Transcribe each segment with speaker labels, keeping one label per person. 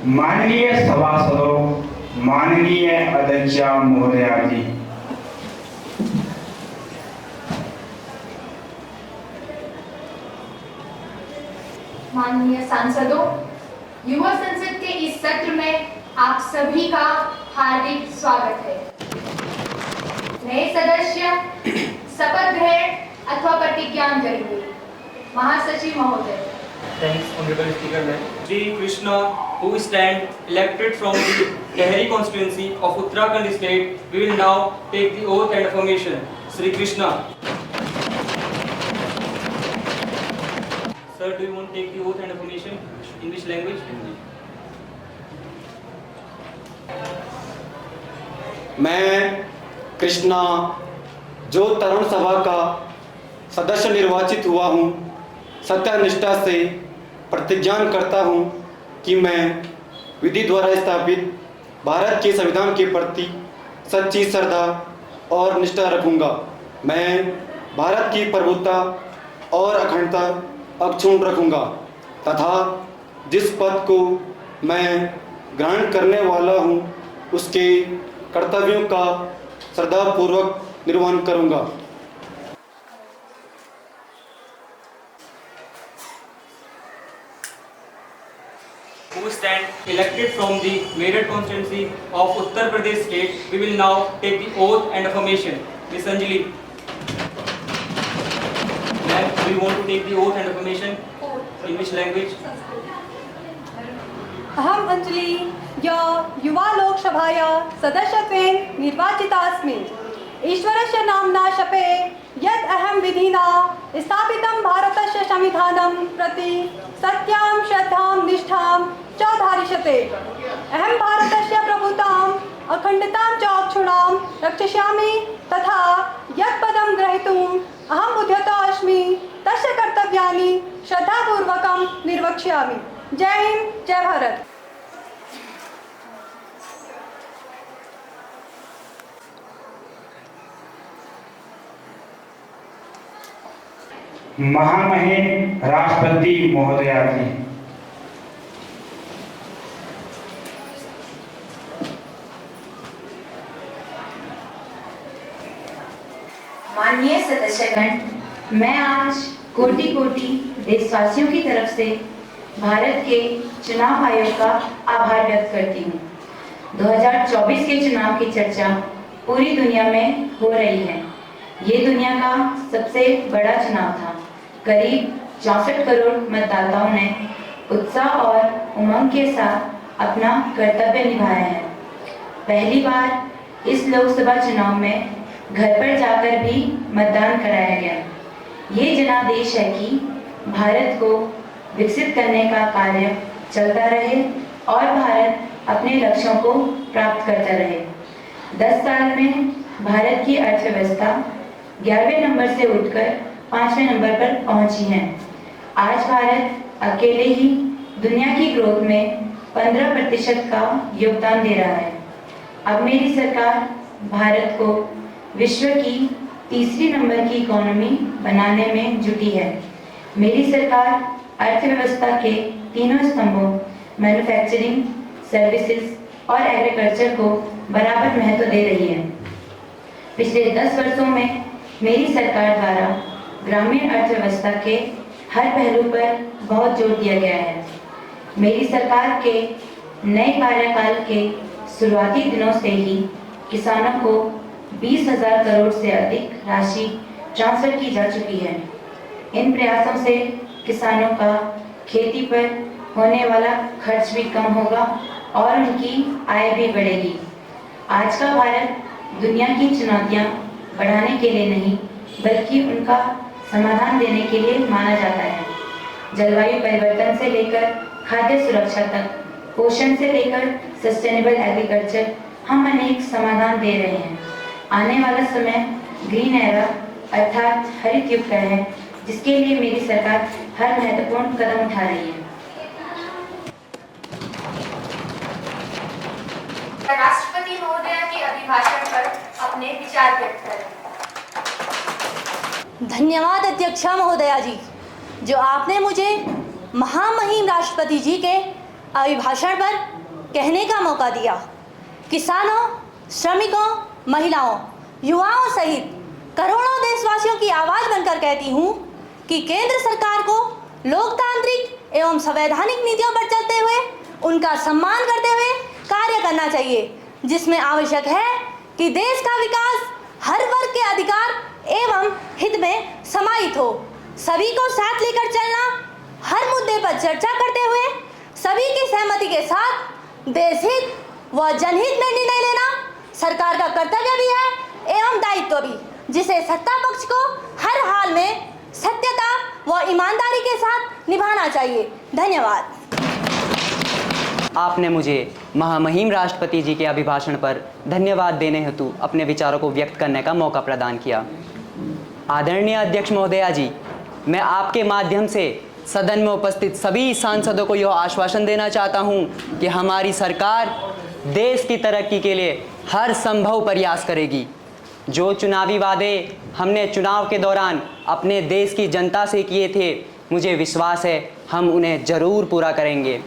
Speaker 1: माननीय सभासदों, माननीय अध्यक्ष महोदया जी,
Speaker 2: माननीय सांसदों, युवा संसद के इस सत्र में आप सभी का हार्दिक स्वागत है। नए सदस्य शपथ ग्रहण अथवा प्रतिज्ञान करेंगे। महासचिव महोदय।
Speaker 3: Thanks, Honorable Speaker Ma'am. Sri Krishna, who stand elected from the Tehri constituency of Uttarakhand state, we will now take the oath and affirmation. Sri Krishna. Sir, do you want to take the oath and affirmation? In which language?
Speaker 4: मैं कृष्णा, जो तरुण सभा का सदस्य निर्वाचित हुआ हूँ, सत्यनिष्ठा से प्रतिज्ञान करता हूँ कि मैं विधि द्वारा स्थापित भारत के संविधान के प्रति सच्ची श्रद्धा और निष्ठा रखूँगा। मैं भारत की प्रभुता और अखंडता अक्षुण्ण रखूँगा तथा जिस पद को मैं ग्रहण करने वाला हूँ उसके कर्तव्यों का श्रद्धापूर्वक निर्वहन करूँगा।
Speaker 3: Who stand elected from the Meerut constituency of Uttar Pradesh state, we will now take the oath and affirmation. Miss Anjali. Ma'am, do you want to take the oath and affirmation? In which language?
Speaker 5: अहम अंजलि या युवा लोकसभाया सदस्यत्वेन निर्वाचितास्मि। ईश्वरस्य नाम्ना शपे यत् अहं विधिना स्थापितं भारतस्य संविधानं प्रति सत्यां श्रद्धां निष्ठां च धारयिष्ये। अहं भारतस्य प्रभुताम् अखण्डतां च अक्षुण्णां रक्षयिष्यामि तथा यत् पदं ग्रहीतुम् अहम् उद्यतो अस्मि तस्य कर्तव्यानि श्रद्धापूर्वकं निर्वक्ष्यामि। जय हिंद, जय भारत।
Speaker 1: महामहिम राष्ट्रपति महोदया जी,
Speaker 6: माननीय सदस्यगण, मैं आज कोटि कोटि देशवासियों की तरफ से भारत के चुनाव आयोग का आभार व्यक्त करती हूँ। 2024 के चुनाव की चर्चा पूरी दुनिया में हो रही है। ये दुनिया का सबसे बड़ा चुनाव था। करीब 64 करोड़ मतदाताओं ने उत्साह और उमंग के साथ अपना कर्तव्य निभाया है। पहली बार इस लोकसभा चुनाव में घर पर जाकर भी मतदान कराया गया। ये जनादेश है कि भारत को विकसित करने का कार्य चलता रहे और भारत अपने लक्ष्यों को प्राप्त करता रहे। 10 साल में भारत की अर्थव्यवस्था 11वें नंबर से उठकर 5वें नंबर पर पहुंची है। आज भारत अकेले ही दुनिया की ग्रोथ में 15% का योगदान दे रहा है। अब मेरी सरकार भारत को विश्व की तीसरी नंबर की इकोनॉमी बनाने में जुटी है। मेरी सरकार अर्थव्यवस्था के तीनों स्तंभों मैन्युफैक्चरिंग, सर्विसेज और एग्रीकल्चर को बराबर महत्व दे रही है। पिछले 10 वर्षों में मेरी सरकार द्वारा ग्रामीण अर्थव्यवस्था के हर पहलू पर बहुत जोर दिया गया है। मेरी सरकार के नए कार्यकाल के शुरुआती दिनों से ही किसानों को 20,000 करोड़ से अधिक राशि ट्रांसफर की जा चुकी है। इन प्रयासों से किसानों का खेती पर होने वाला खर्च भी कम होगा और उनकी आय भी बढ़ेगी। आज का भारत दुनिया की चुनौतियां बढ़ाने के लिए नहीं बल्कि उनका समाधान देने के लिए माना जाता है। जलवायु परिवर्तन से लेकर खाद्य सुरक्षा तक, पोषण से लेकर सस्टेनेबल एग्रीकल्चर, हम अनेक समाधान दे रहे हैं। आने वाला समय ग्रीन एरा अर्थात हरित युग का है, जिसके लिए मेरी सरकार हर महत्वपूर्ण कदम उठा रही है।
Speaker 2: राष्ट्रपति महोदया के अभिभाषण पर अपने विचार व्यक्त करें।
Speaker 5: धन्यवाद अध्यक्षा महोदया जी, जो आपने मुझे महामहिम राष्ट्रपति जी के अभिभाषण पर कहने का मौका दिया। किसानों, श्रमिकों, महिलाओं, युवाओं सहित करोड़ों देशवासियों की आवाज़ बनकर कहती हूँ कि केंद्र सरकार को लोकतांत्रिक एवं संवैधानिक नीतियों पर चलते हुए उनका सम्मान करते हुए कार्य करना चाहिए, जिसमें आवश्यक है कि देश का विकास हर वर्ग के अधिकार एवं हित में समाहित हो। सभी को साथ लेकर चलना, हर मुद्दे पर चर्चा करते हुए सभी की सहमति के साथ देशहित व जनहित में निर्णय लेना सरकार का कर्तव्य भी है एवं दायित्व भी, जिसे सत्ता पक्ष को हर हाल में सत्यता व ईमानदारी के साथ निभाना चाहिए। धन्यवाद।
Speaker 7: आपने मुझे महामहिम राष्ट्रपति जी के अभिभाषण पर धन्यवाद देने हेतु अपने विचारों को व्यक्त करने का मौका प्रदान किया। आदरणीय अध्यक्ष महोदया जी, मैं आपके माध्यम से सदन में उपस्थित सभी सांसदों को यह आश्वासन देना चाहता हूं कि हमारी सरकार देश की तरक्की के लिए हर संभव प्रयास करेगी। जो चुनावी वादे हमने चुनाव के दौरान अपने देश की जनता से किए थे, मुझे विश्वास है हम उन्हें जरूर पूरा करेंगे।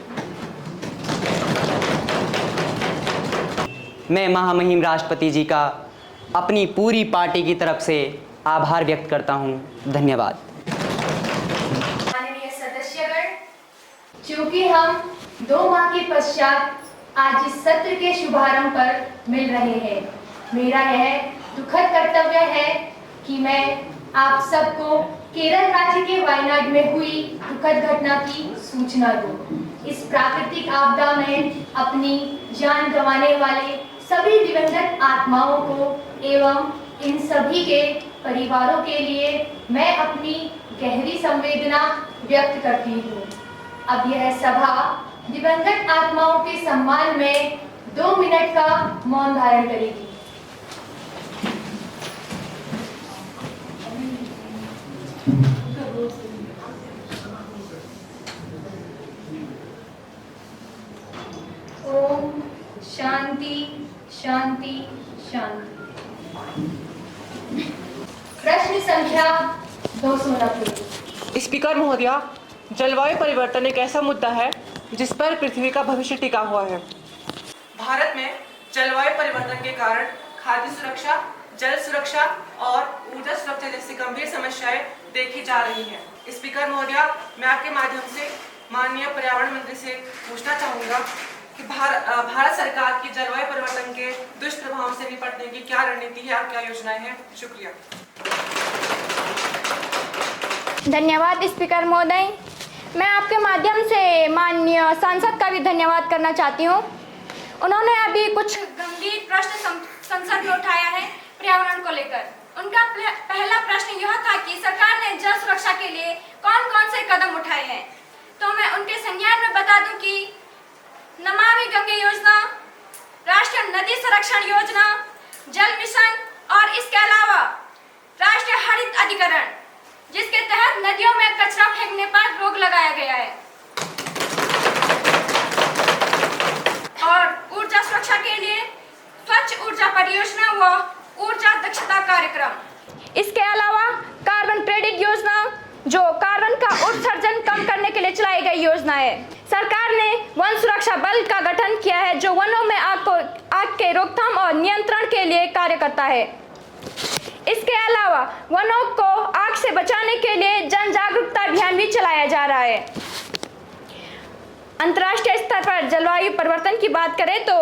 Speaker 7: मैं महामहिम राष्ट्रपति जी का अपनी पूरी पार्टी की तरफ से आभार व्यक्त करता हूं। धन्यवाद।
Speaker 2: माननीय सदस्यगण, चूंकि हम 2 माह के पश्चात आज इस सत्र के शुभारंभ पर मिल रहे हैं, मेरा यह दुखद कर्तव्य है कि मैं आप सबको केरल राज्य के वायनाड में हुई दुखद घटना की सूचना दूं। इस प्राकृतिक आपदा में अपनी जान गंवाने वाले सभी दिवंगत आत्माओं को एवं इन सभी के परिवारों के लिए मैं अपनी गहरी संवेदना व्यक्त करती हूँ। अब यह सभा दिवंगत आत्माओं के सम्मान में 2 मिनट का मौन धारण करेगी। ओम शांति शांति शांति। प्रश्न संख्या 290।
Speaker 8: स्पीकर महोदया, जलवायु परिवर्तन एक ऐसा मुद्दा है जिस पर पृथ्वी का भविष्य टिका हुआ है। भारत में जलवायु परिवर्तन के कारण खाद्य सुरक्षा, जल सुरक्षा और ऊर्जा सुरक्षा जैसी गंभीर समस्याएं देखी जा रही हैं। स्पीकर महोदया, मैं आपके माध्यम से माननीय पर्यावरण मंत्री से पूछना चाहूँगा कि भारत सरकार की जलवायु परिवर्तन के दुष्प्रभावों से निपटने की क्या रणनीति है और क्या योजनाएं हैं? शुक्रिया।
Speaker 9: धन्यवाद स्पीकर महोदय। मैं आपके माध्यम से माननीय सांसद का भी धन्यवाद करना चाहती हूँ। उन्होंने अभी कुछ गंभीर प्रश्न संसद में उठाया है पर्यावरण को लेकर। उनका पहला प्रश्न यह था कि सरकार ने जल सुरक्षा के लिए कौन कौन से कदम उठाए हैं। तो मैं उनके संज्ञान में बता दूं कि नमामि गंगे योजना, राष्ट्रीय नदी संरक्षण योजना, जल मिशन और इसके अलावा राष्ट्रीय हरित अधिकरण, जिसके तहत नदियों में कचरा फेंकने पर रोक लगाया गया है, और ऊर्जा सुरक्षा के लिए स्वच्छ ऊर्जा परियोजना व ऊर्जा दक्षता कार्यक्रम। इसके अलावा कार्बन क्रेडिट योजना, जो कार्बन का उत्सर्जन कम करने के लिए चलाई गई योजना है। सरकार ने वन सुरक्षा बल का गठन किया है, जो वनों में आग के रोकथाम और नियंत्रण के लिए कार्य करता है। इसके अलावा वनों को आग से बचाने के लिए जन जागरूकता अभियान भी चलाया जा रहा है। अंतर्राष्ट्रीय स्तर पर जलवायु परिवर्तन की बात करें तो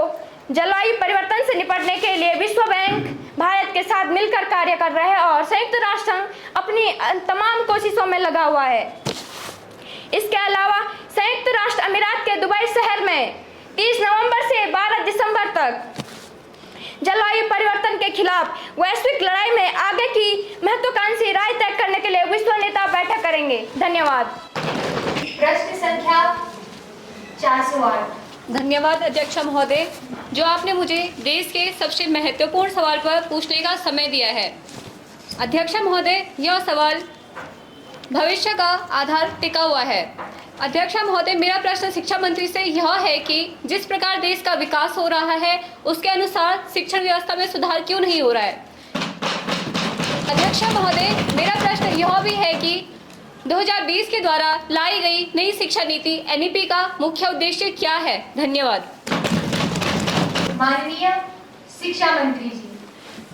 Speaker 9: जलवायु परिवर्तन से निपटने के लिए विश्व बैंक भारत के साथ मिलकर कार्य कर रहा है और संयुक्त राष्ट्र संघ अपनी तमाम कोशिशों में लगा हुआ है। इसके अलावा संयुक्त राष्ट्र अमीरात के दुबई शहर में 30 नवंबर से 12 दिसंबर तक जलवायु परिवर्तन के खिलाफ वैश्विक लड़ाई में आगे की महत्वाकांक्षी राय तय करने के लिए विश्व नेता बैठक करेंगे। धन्यवाद।
Speaker 2: प्रश्न संख्या 408।
Speaker 10: धन्यवाद अध्यक्ष महोदय, जो आपने मुझे देश के सबसे महत्वपूर्ण सवाल पर पूछने का समय दिया है। अध्यक्ष महोदय, यह सवाल भविष्य का आधार टिका हुआ है। अध्यक्ष महोदय, मेरा प्रश्न शिक्षा मंत्री से यह है कि जिस प्रकार देश का विकास हो रहा है उसके अनुसार शिक्षण व्यवस्था में सुधार क्यों नहीं हो रहा है। अध्यक्ष महोदय, मेरा प्रश्न यह भी है कि 2020 के द्वारा लाई गई नई शिक्षा नीति NEP का मुख्य उद्देश्य क्या है? धन्यवाद।
Speaker 2: माननीय शिक्षा मंत्री जी।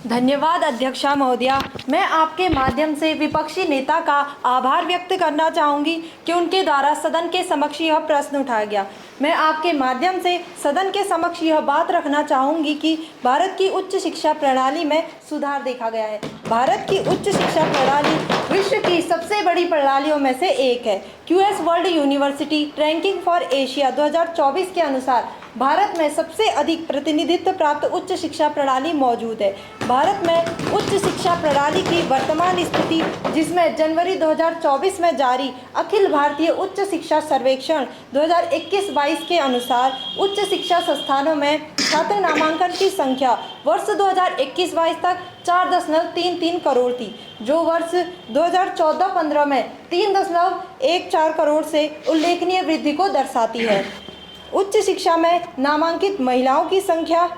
Speaker 5: धन्यवाद अध्यक्षा महोदया। मैं आपके माध्यम से विपक्षी नेता का आभार व्यक्त करना चाहूँगी कि उनके द्वारा सदन के समक्ष यह प्रश्न उठाया गया। मैं आपके माध्यम से सदन के समक्ष यह बात रखना चाहूँगी कि भारत की उच्च शिक्षा प्रणाली में सुधार देखा गया है। भारत की उच्च शिक्षा प्रणाली विश्व की सबसे बड़ी प्रणालियों में से एक है। QS world university ranking for Asia 2024 के अनुसार भारत में सबसे अधिक प्रतिनिधित्व प्राप्त उच्च शिक्षा प्रणाली मौजूद है। भारत में उच्च शिक्षा प्रणाली की वर्तमान स्थिति, जिसमें जनवरी 2024 में जारी अखिल भारतीय उच्च शिक्षा सर्वेक्षण 2021-22 के अनुसार उच्च शिक्षा संस्थानों में छात्र नामांकन की संख्या वर्ष 2021-22 तक 4.33 करोड़ थी, जो वर्ष 2014-15 में 3.14 करोड़ से उल्लेखनीय वृद्धि को दर्शाती है। उच्च शिक्षा में नामांकित महिलाओं की संख्या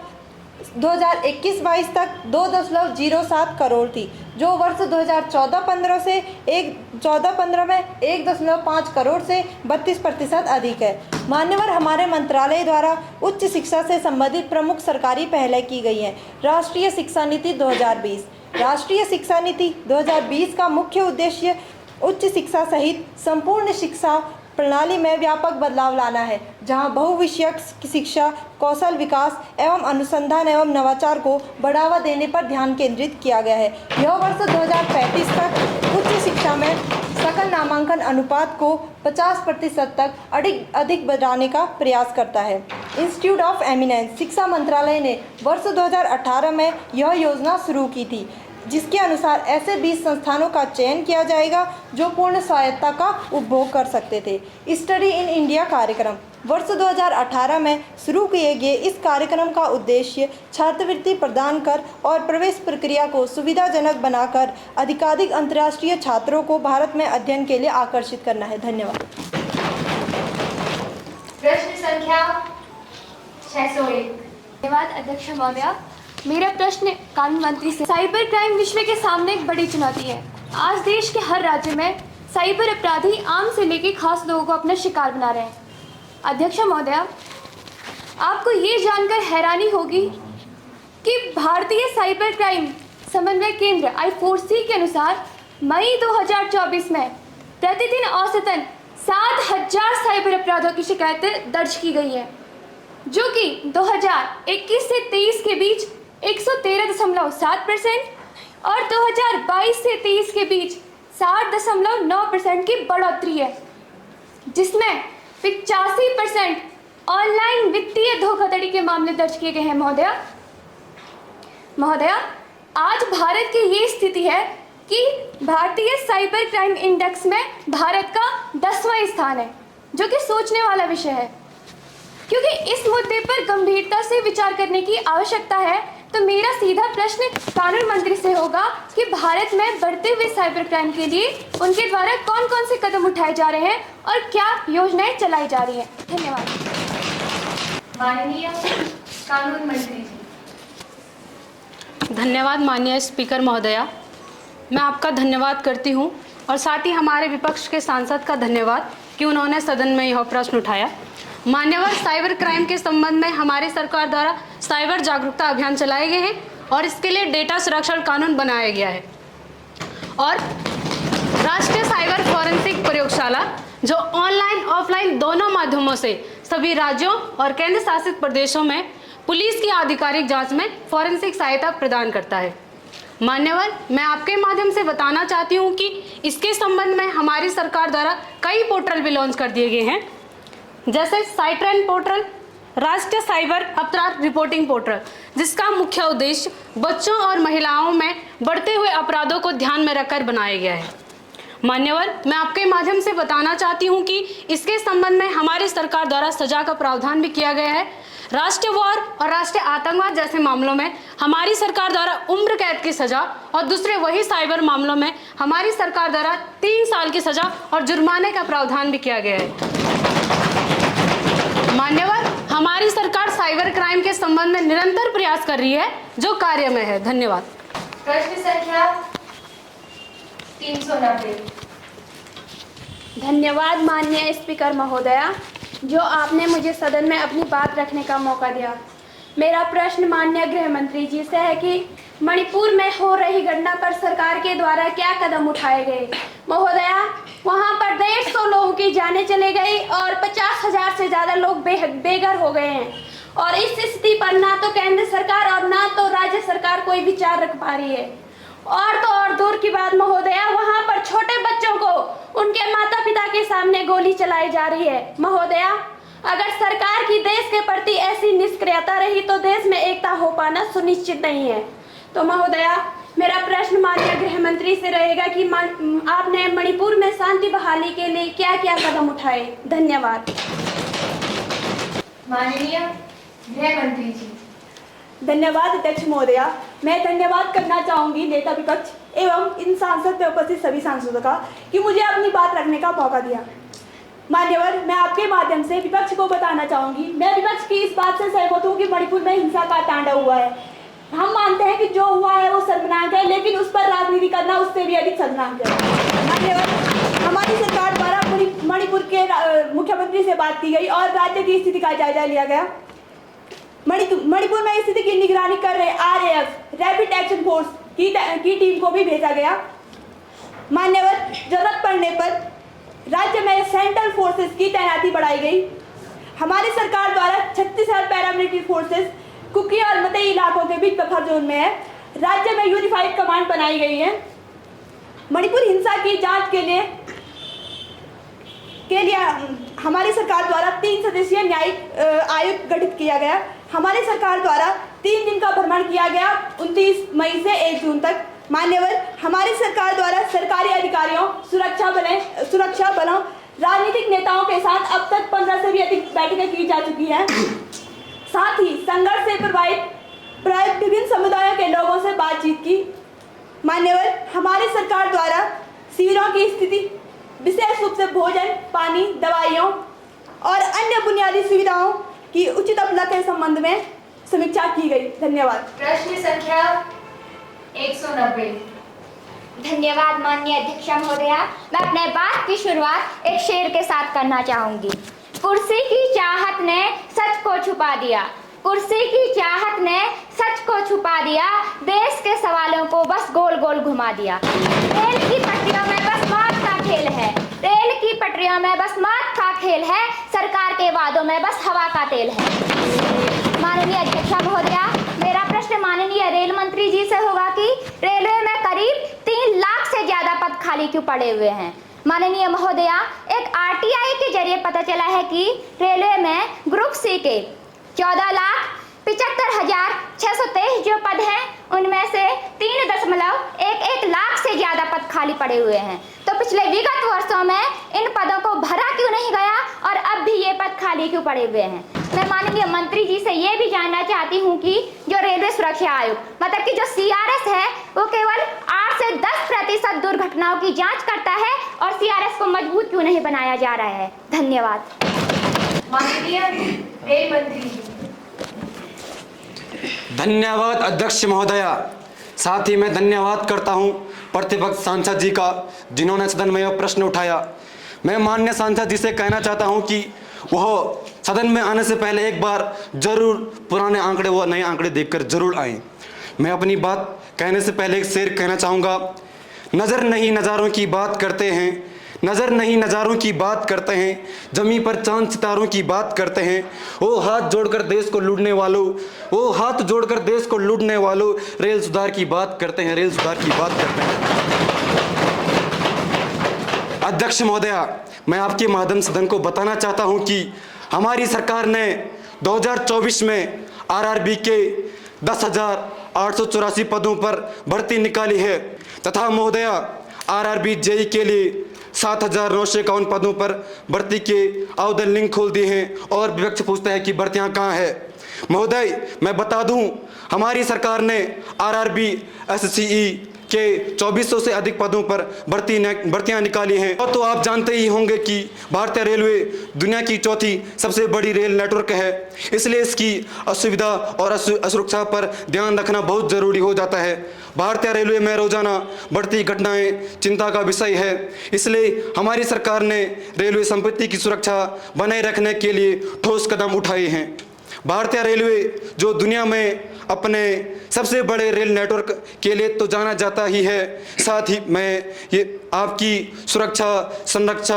Speaker 5: 2021-22 तक 2.07 करोड़ थी, जो वर्ष 2014-15 से 14-15 में 1.5 करोड़ से 32% अधिक है। मान्यवर, हमारे मंत्रालय द्वारा उच्च शिक्षा से संबंधित प्रमुख सरकारी पहलें की गई हैं। राष्ट्रीय शिक्षा नीति 2020। राष्ट्रीय शिक्षा नीति 2020 का मुख्य उद्देश्य उच्च शिक्षा सहित संपूर्ण शिक्षा प्रणाली में व्यापक बदलाव लाना है, जहां बहुविषयक शिक्षा, कौशल विकास एवं अनुसंधान एवं नवाचार को बढ़ावा देने पर ध्यान केंद्रित किया गया है। यह वर्ष 2035 तक उच्च शिक्षा में सकल नामांकन अनुपात को 50% तक अधिक बढ़ाने का प्रयास करता है। इंस्टीट्यूट ऑफ एमिनेंस शिक्षा मंत्रालय ने वर्ष 2018 में यह योजना शुरू की थी, जिसके अनुसार ऐसे 20 संस्थानों का चयन किया जाएगा जो पूर्ण स्वायत्तता का उपभोग कर सकते थे। स्टडी इन इंडिया कार्यक्रम वर्ष 2018 में शुरू किए गए इस कार्यक्रम का उद्देश्य छात्रवृत्ति प्रदान कर और प्रवेश प्रक्रिया को सुविधाजनक बनाकर अधिकाधिक अंतर्राष्ट्रीय छात्रों को भारत में अध्ययन के लिए आकर्षित करना है। धन्यवाद।
Speaker 2: प्रश्न संख्या 601।
Speaker 9: धन्यवाद अध्यक्ष महोदया। मेरा प्रश्न कानून मंत्री से। साइबर क्राइम विश्व के सामने एक बड़ी चुनौती है। आज देश के हर राज्य में साइबर अपराधी आम से लेकर खास लोगों को अपना शिकार बना रहे हैं। अध्यक्ष महोदया, आपको ये जानकर हैरानी होगी कि भारतीय साइबर क्राइम समन्वय केंद्र I4C के अनुसार मई 2024 में प्रतिदिन औसतन 7,000 साइबर अपराधों की शिकायतें दर्ज की गई है, जो कि 2021 से 23 के बीच 113.7% और 2022 से 23 के बीच 60.9% की बढ़ोतरी है, जिसमें 85% ऑनलाइन वित्तीय धोखाधड़ी के मामले दर्ज किए गए हैं। महोदया, आज भारत की ये स्थिति है कि भारतीय साइबर क्राइम इंडेक्स में भारत का 10वां स्थान है, जो कि सोचने वाला विषय है, क्योंकि इस मुद्दे पर गंभीरता से विचार करने की आवश्यकता है। तो मेरा सीधा प्रश्न कानून मंत्री से होगा कि भारत में बढ़ते हुए साइबर क्राइम के लिए उनके द्वारा कौन कौन से कदम उठाए जा रहे हैं और क्या योजनाएं चलाई जा रही हैं। धन्यवाद।
Speaker 2: माननीय कानून मंत्री जी।
Speaker 11: धन्यवाद माननीय स्पीकर महोदया। मैं आपका धन्यवाद करती हूं और साथ ही हमारे विपक्ष के सांसद का धन्यवाद कि उन्होंने सदन में यह प्रश्न उठाया। मान्यवर, साइबर क्राइम के संबंध में हमारी सरकार द्वारा साइबर जागरूकता अभियान चलाए गए हैं और इसके लिए डेटा संरक्षण कानून बनाया गया है और राष्ट्रीय साइबर फॉरेंसिक प्रयोगशाला, जो ऑनलाइन ऑफलाइन दोनों माध्यमों से सभी राज्यों और केंद्र शासित प्रदेशों में पुलिस की आधिकारिक जांच में फॉरेंसिक सहायता प्रदान करता है। मान्यवर, मैं आपके माध्यम से बताना चाहती हूं कि इसके संबंध में हमारी सरकार द्वारा कई पोर्टल भी लॉन्च कर दिए गए हैं, जैसे साइट्रेन पोर्टल, राष्ट्रीय साइबर अपराध रिपोर्टिंग पोर्टल, जिसका मुख्य उद्देश्य बच्चों और महिलाओं में बढ़ते हुए अपराधों को ध्यान में रखकर बनाया गया है। मान्यवर, मैं आपके माध्यम से बताना चाहती हूं कि इसके संबंध में हमारी सरकार द्वारा सजा का प्रावधान भी किया गया है। राष्ट्रीय वार और राष्ट्रीय आतंकवाद जैसे मामलों में हमारी सरकार द्वारा उम्र कैद की सजा और दूसरे वही साइबर मामलों में हमारी सरकार द्वारा 3 साल की सजा और जुर्माने का प्रावधान भी किया गया है। मान्यवर, हमारी सरकार साइबर क्राइम के संबंध में निरंतर प्रयास कर रही है, जो कार्य में है। धन्यवाद।
Speaker 2: प्रश्न संख्या 390।
Speaker 9: धन्यवाद माननीय स्पीकर महोदया, जो आपने मुझे सदन में अपनी बात रखने का मौका दिया। मेरा प्रश्न माननीय गृह मंत्री जी से है कि मणिपुर में हो रही घटना पर सरकार के द्वारा क्या कदम उठाए गए। महोदया, वहां पर 150 लोगों की जानें चली गई और 50,000 से ज़्यादा लोग बेघर हो गए हैं, और इस स्थिति पर ना तो केंद्र सरकार और ना तो राज्य सरकार कोई विचार रख पा रही है। और तो और दूर की बात महोदया, वहां पर छोटे बच्चों को उनके माता पिता के सामने गोली चलाई जा रही है। महोदया, अगर सरकार की देश के प्रति ऐसी निष्क्रियता रही तो देश में एकता हो पाना सुनिश्चित नहीं है। तो महोदया, मेरा प्रश्न माननीय गृह मंत्री से रहेगा कि आपने मणिपुर में शांति बहाली के लिए क्या क्या कदम उठाए। धन्यवाद।
Speaker 2: माननीय गृह मंत्री जी।
Speaker 5: धन्यवाद अध्यक्ष महोदया। मैं धन्यवाद करना चाहूंगी नेता विपक्ष एवं इन सांसद में उपस्थित सभी सांसदों का कि मुझे अपनी बात रखने का मौका दिया। मान्यवर, मैं आपके माध्यम से विपक्ष को बताना चाहूंगी, मैं विपक्ष की इस बात से सहमत हूँ कि मणिपुर में हिंसा का तांडव हुआ है। हम मानते हैं कि जो हुआ है वो शर्मनाक है, लेकिन उस पर राजनीति करना उससे भी अधिक शर्मनाक है। मान्यवर, हमारी सरकार द्वारा मणिपुर के मुख्यमंत्री से बात की गई और राज्य की स्थिति का जायजा लिया गया। मणिपुर में स्थिति की निगरानी कर रहे RAF रैपिड एक्शन फोर्स की टीम को भी भेजा गया। मान्यवर, जरूरत पड़ने पर राज्य में सेंट्रल फोर्सेस की तैनाती बढ़ाई गई। हमारी सरकार द्वारा 36,000 पैरामिलिट्री फोर्सेस कुकी और मतई इलाकों के बीच बफर जोन में है। राज्य में यूनिफाइड कमांड बनाई गई है। मणिपुर हिंसा की जांच के लिए हमारी सरकार द्वारा 3 सदस्यीय न्यायिक आयोग गठित किया गया। हमारी सरकार द्वारा 3 दिन का भ्रमण किया गया 29 मई से 1 जून तक। मान्यवर, हमारी सरकार द्वारा सरकारी अधिकारियों, सुरक्षा बलों, राजनीतिक नेताओं के साथ अब तक 15 से भी अधिक बैठकें की जा चुकी हैं। साथ ही संघर्ष से प्रभावित विभिन्न समुदायों के लोगों से बातचीत की। मान्यवर, हमारी सरकार द्वारा शिविरों की स्थिति, विशेष रूप से भोजन, पानी, दवाइयों और अन्य बुनियादी सुविधाओं की उचित उपलब्धता के संबंध में समीक्षा की गई। धन्यवाद।
Speaker 2: प्रश्न संख्या 190।
Speaker 9: धन्यवाद माननीय अध्यक्ष महोदया। मैं अपने बात की शुरुआत एक शेर के साथ करना चाहूंगी। कुर्सी की चाहत ने सच को छुपा दिया, कुर्सी की चाहत ने सच को छुपा दिया, देश के सवालों को बस गोल गोल घुमा दिया। रेल की पटरियों में बस मौत का खेल है, रेल की पटरियों में बस मौत का खेल है, सरकार के वादों में बस हवा का तेल है। माननीय अध्यक्ष महोदया, मेरा प्रश्न माननीय रेल मंत्री जी से होगा कि रेलवे में करीब 3 लाख से ज्यादा पद खाली क्यों पड़े हुए हैं। माननीय महोदया, एक RTI के जरिए पता चला है कि रेलवे में ग्रुप C के 14,75,623 जो पद हैं, उनमें से 3.11 लाख से ज्यादा पद खाली पड़े हुए हैं। तो पिछले विगत वर्षों में इन पदों को भरा क्यों नहीं गया और अब भी ये पद खाली क्यों पड़े हुए हैं। मैं माननीय मंत्री जी से ये भी जानना चाहती हूँ कि जो रेलवे सुरक्षा आयोग मतलब कि जो CRS है, वो केवल 8 से 10% दुर्घटनाओं की जांच करता है और CRS को मजबूत क्यों नहीं बनाया जा रहा है। धन्यवाद।
Speaker 2: माननीय रेल मंत्री जी।
Speaker 4: धन्यवाद अध्यक्ष महोदया। साथ ही मैं धन्यवाद करता हूं प्रतिपक्ष सांसद जी का, जिन्होंने सदन में यह प्रश्न उठाया। मैं माननीय सांसद जी से कहना चाहता हूं कि वह सदन में आने से पहले एक बार जरूर पुराने आंकड़े व नए आंकड़े देखकर जरूर आएं। मैं अपनी बात कहने से पहले एक शेर कहना चाहूँगा। नज़र नहीं नज़ारों की बात करते हैं, नज़र नहीं नज़ारों की बात करते हैं, ज़मीं पर चांद सितारों की बात करते हैं। वो हाथ जोड़कर देश को लूटने वालों, वो हाथ जोड़कर देश को लूटने वालों, रेल सुधार की बात करते हैं, रेल सुधार की बात करते हैं। अध्यक्ष महोदया, मैं आपके माध्यम से सदन को बताना चाहता हूं कि हमारी सरकार ने 2024 में RRB के 10,884 पदों पर भर्ती निकाली है तथा महोदया RRB JEE के लिए 7,951 पदों पर भर्ती के आवेदन लिंक खोल दिए हैं और विपक्ष पूछता है कि भर्तियां कहां है। महोदय, मैं बता दूं, हमारी सरकार ने RRB SCE के 2400 से अधिक पदों पर भर्तियां निकाली हैं। और तो आप जानते ही होंगे कि भारतीय रेलवे दुनिया की चौथी सबसे बड़ी रेल नेटवर्क है, इसलिए इसकी असुविधा और असुरक्षा पर ध्यान रखना बहुत ज़रूरी हो जाता है। भारतीय रेलवे में रोजाना बढ़ती घटनाएं चिंता का विषय है, इसलिए हमारी सरकार ने रेलवे संपत्ति की सुरक्षा बनाए रखने के लिए ठोस कदम उठाए हैं। भारतीय रेलवे जो दुनिया में अपने सबसे बड़े रेल नेटवर्क के लिए तो जाना जाता ही है, साथ ही मैं ये आपकी सुरक्षा, संरक्षा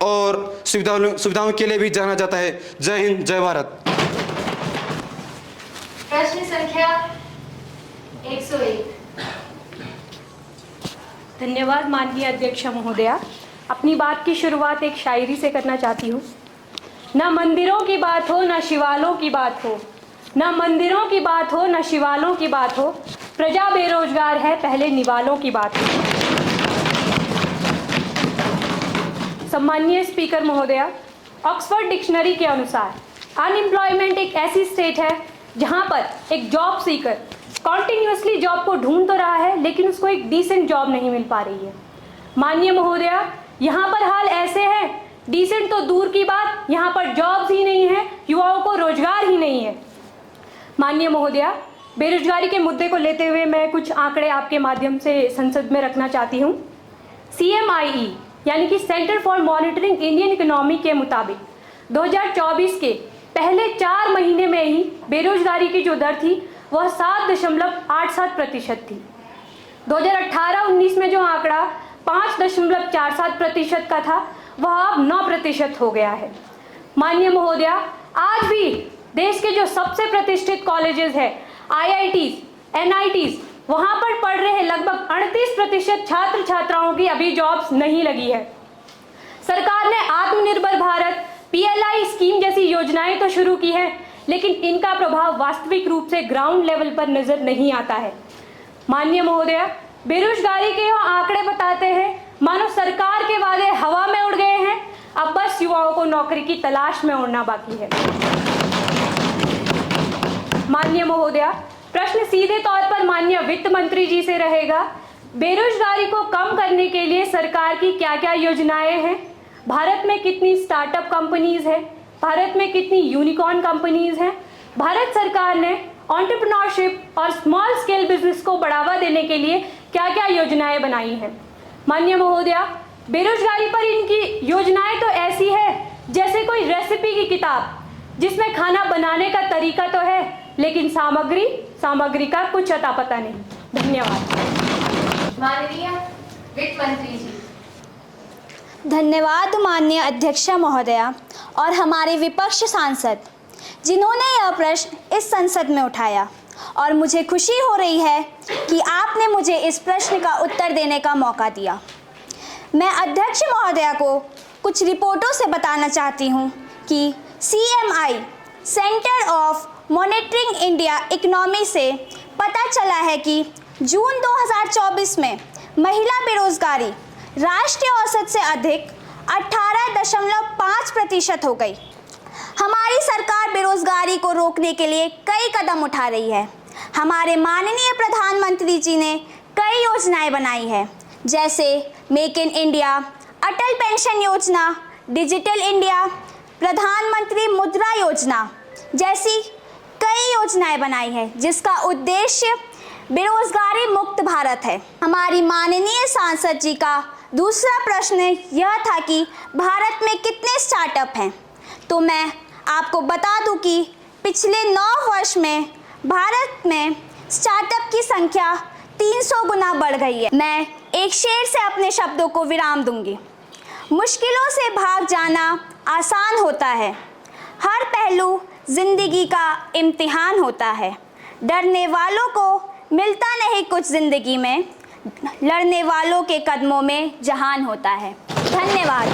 Speaker 4: और सुविधाओं के लिए भी जाना जाता है। जय हिंद, जय भारत।
Speaker 2: प्रश्न संख्या 101।
Speaker 12: धन्यवाद माननीय अध्यक्ष महोदया। अपनी बात की शुरुआत एक शायरी से करना चाहती हूँ। न मंदिरों की बात हो न शिवालों की बात हो, न मंदिरों की बात हो न शिवालों की बात हो, प्रजा बेरोजगार है पहले निवालों की बात हो। सम्माननीय स्पीकर महोदया, ऑक्सफोर्ड डिक्शनरी के अनुसार अनएम्प्लॉयमेंट एक ऐसी स्टेट है जहाँ पर एक जॉब सीकर कॉन्टिन्यूसली जॉब को ढूंढ तो रहा है लेकिन उसको एक डिसेंट जॉब नहीं मिल पा रही है। माननीय महोदया, यहाँ पर हाल ऐसे है, डिसेंट तो दूर की बात, यहाँ पर जॉब्स ही नहीं है, युवाओं को रोजगार ही नहीं है। माननीय महोदया, बेरोजगारी के मुद्दे को लेते हुए मैं कुछ आंकड़े आपके माध्यम से संसद में रखना चाहती हूँ। CMIE यानी कि centre for monitoring Indian economy के मुताबिक 2024 के पहले 4 महीने में ही बेरोजगारी की जो दर थी वह 7.87% थी। 2018-19 में जो आंकड़ा 5.47% का था वह अब 9% हो गया है। माननीय महोदया, आज भी देश के जो सबसे प्रतिष्ठित कॉलेजेस हैं, IITs, NITs, वहां पर पढ़ रहे लगभग 38% छात्र छात्राओं की अभी जॉब्स नहीं लगी है। सरकार ने आत्मनिर्भर भारत, PLI स्कीम जैसी योजनाएं तो शुरू की है, लेकिन इनका प्रभाव वास्तविक रूप से ग्राउंड लेवल पर नजर नहीं आता है। माननीय महोदया, बेरोजगारी के यह आंकड़े बताते हैं मानो सरकार के वादे हवा में उड़ गए हैं, अब बस युवाओं को नौकरी की तलाश में उड़ना बाकी है। माननीय महोदया, प्रश्न सीधे तौर पर माननीय वित्त मंत्री जी से रहेगा। बेरोजगारी को कम करने के लिए सरकार की क्या क्या योजनाएं हैं? भारत में कितनी स्टार्टअप कंपनीज है? भारत में कितनी यूनिकॉर्न कंपनीज हैं? भारत सरकार ने एंटरप्रेन्योरशिप और स्मॉल स्केल बिजनेस को बढ़ावा देने के लिए क्या क्या योजनाएं बनाई हैं? माननीय महोदया, बेरोजगारी पर इनकी योजनाएं तो ऐसी है जैसे कोई रेसिपी की किताब जिसमें खाना बनाने का तरीका तो है लेकिन सामग्री का कुछ अता पता नहीं। धन्यवाद।
Speaker 2: माननीय वित्त मंत्री जी।
Speaker 13: धन्यवाद माननीय अध्यक्ष महोदया और हमारे विपक्ष सांसद जिन्होंने यह प्रश्न इस संसद में उठाया, और मुझे खुशी हो रही है कि आपने मुझे इस प्रश्न का उत्तर देने का मौका दिया। मैं अध्यक्ष महोदया को कुछ रिपोर्टों से बताना चाहती हूँ कि CMI centre of monitoring India economy से पता चला है कि जून 2024 में महिला बेरोजगारी राष्ट्रीय औसत से अधिक 18.5% हो गई। हमारी सरकार बेरोजगारी को रोकने के लिए कई कदम उठा रही है। हमारे माननीय प्रधानमंत्री जी ने कई योजनाएं बनाई है, जैसे make in India, Atal pension योजना, डिजिटल इंडिया, प्रधानमंत्री मुद्रा योजना जैसी कई योजनाएं बनाई है, जिसका उद्देश्य बेरोजगारी मुक्त भारत है। हमारी माननीय सांसद जी का दूसरा प्रश्न यह था कि भारत में कितने स्टार्टअप हैं, तो मैं आपको बता दूं कि पिछले 9 वर्ष में भारत में स्टार्टअप की संख्या 300 गुना बढ़ गई है। मैं एक शेर से अपने शब्दों को विराम दूंगी। मुश्किलों से भाग जाना आसान होता है, हर पहलू जिंदगी का इम्तिहान होता है। डरने वालों को मिलता नहीं कुछ जिंदगी में, लड़ने वालों के कदमों में जहान होता है। धन्यवाद।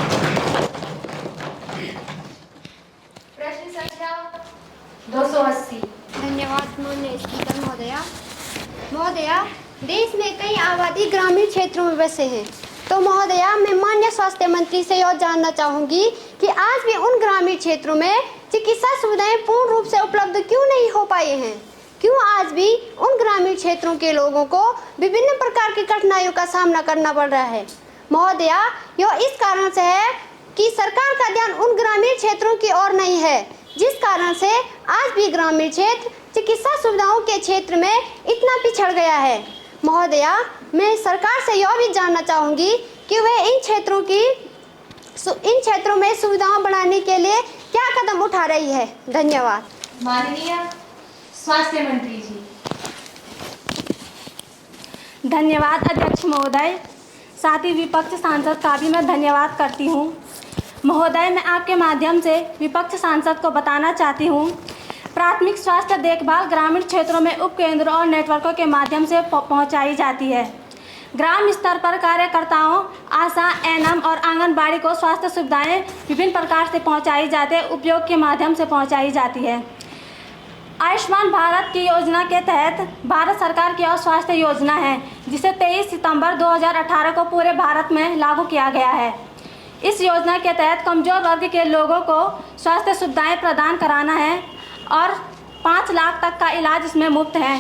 Speaker 2: प्रश्न संख्या 280।
Speaker 14: धन्यवाद माननीय स्पीकर महोदया। महोदया, देश में कई आबादी ग्रामीण क्षेत्रों में बसे हैं, तो महोदया मैं माननीय स्वास्थ्य मंत्री से यह जानना चाहूँगी कि आज भी उन ग्रामीण क्षेत्रों में चिकित्सा सुविधाएं पूर्ण रूप से उपलब्ध क्यों नहीं हो पाई हैं? क्यों आज भी उन ग्रामीण क्षेत्रों के लोगों को विभिन्न प्रकार की कठिनाइयों का सामना करना पड़ रहा है? महोदया, यह इस कारण से है कि सरकार का ध्यान उन ग्रामीण क्षेत्रों की ओर नहीं है, जिस कारण से आज भी ग्रामीण क्षेत्र चिकित्सा सुविधाओं के क्षेत्र में इतना पिछड़ गया है। महोदया, मैं सरकार से यह भी जानना चाहूँगी कि वह इन क्षेत्रों में सुविधाओं बढ़ाने के लिए क्या कदम उठा रही है। धन्यवाद।
Speaker 2: माननीय स्वास्थ्य मंत्री जी।
Speaker 5: धन्यवाद अध्यक्ष महोदय। साथ ही विपक्ष सांसद का भी मैं धन्यवाद करती हूँ। महोदय, मैं आपके माध्यम से विपक्ष सांसद को बताना चाहती हूँ, प्राथमिक स्वास्थ्य देखभाल ग्रामीण क्षेत्रों में उपकेंद्रों और नेटवर्कों के माध्यम से पहुँचाई जाती है। ग्राम स्तर पर कार्यकर्ताओं, आशा, एएनएम और आंगनबाड़ी को स्वास्थ्य सुविधाएं विभिन्न प्रकार से पहुंचाई जाती है, उपयोग के माध्यम से पहुंचाई जाती है। आयुष्मान भारत की योजना के तहत भारत सरकार की और स्वास्थ्य योजना है, जिसे 23 सितंबर 2018 को पूरे भारत में लागू किया गया है। इस योजना के तहत कमजोर वर्ग के लोगों को स्वास्थ्य सुविधाएं प्रदान कराना है और 5 लाख तक का इलाज इसमें मुफ्त है।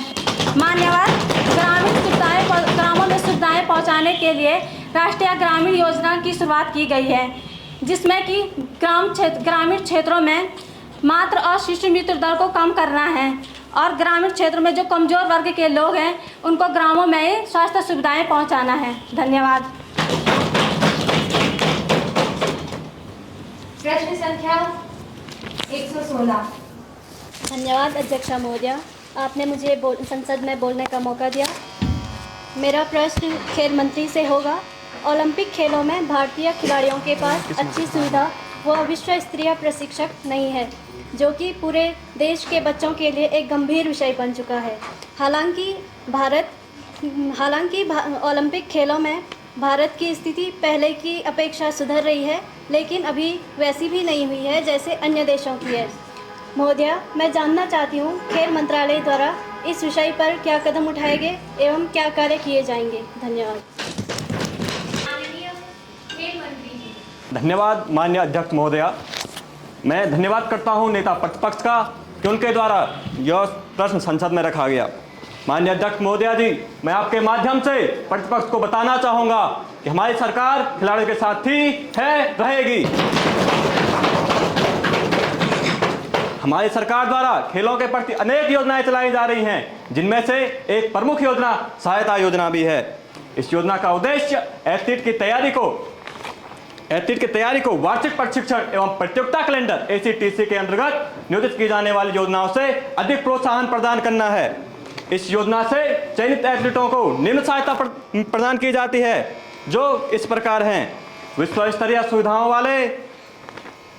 Speaker 5: मान्यवर, ग्रामों में सुविधाएं पहुंचाने के लिए राष्ट्रीय ग्रामीण योजना की शुरुआत की गई है, जिसमें कि ग्रामीण क्षेत्रों में मातृ और शिशु मृत्यु दर को कम करना है और ग्रामीण क्षेत्र में जो कमजोर वर्ग के लोग हैं उनको ग्रामों में ही स्वास्थ्य सुविधाएं पहुंचाना है। धन्यवाद।
Speaker 2: प्रश्न संख्या 116।
Speaker 15: धन्यवाद अध्यक्षा महोदया, आपने मुझे संसद में बोलने का मौका दिया। मेरा प्रश्न खेल मंत्री से होगा। ओलंपिक खेलों में भारतीय खिलाड़ियों के पास अच्छी सुविधा व विश्व स्तरीय प्रशिक्षक नहीं है, जो कि पूरे देश के बच्चों के लिए एक गंभीर विषय बन चुका है। हालांकि ओलंपिक खेलों में भारत की स्थिति पहले की अपेक्षा सुधर रही है, लेकिन अभी वैसी भी नहीं हुई है जैसे अन्य देशों की है। महोदया, मैं जानना चाहती हूँ खेल मंत्रालय द्वारा इस विषय पर क्या कदम उठाए गए एवं क्या कार्य किए जाएंगे। धन्यवाद।
Speaker 16: धन्यवाद माननीय अध्यक्ष महोदया। मैं धन्यवाद करता हूं नेता प्रतिपक्ष का कि उनके द्वारा यह प्रश्न संसद में रखा गया। माननीय अध्यक्ष महोदया जी, मैं आपके माध्यम से प्रतिपक्ष को बताना चाहूँगा कि हमारी सरकार खिलाड़ियों के साथ थी, है, रहेगी। हमारी सरकार द्वारा खेलों के प्रति अनेक योजनाएं चलाई जा रही हैं, जिनमें से एक प्रमुख योजना सहायता योजना भी है। इस योजना का उद्देश्य एथलीट की तैयारी को वार्षिक प्रशिक्षण एवं प्रतियोगिता कैलेंडर ACTC के अंतर्गत नियोजित की जाने वाली योजनाओं से अधिक प्रोत्साहन प्रदान करना है। इस योजना से चयनित एथलीटों को निम्न सहायता प्रदान की जाती है, जो इस प्रकार हैं। विश्व स्तरीय सुविधाओं वाले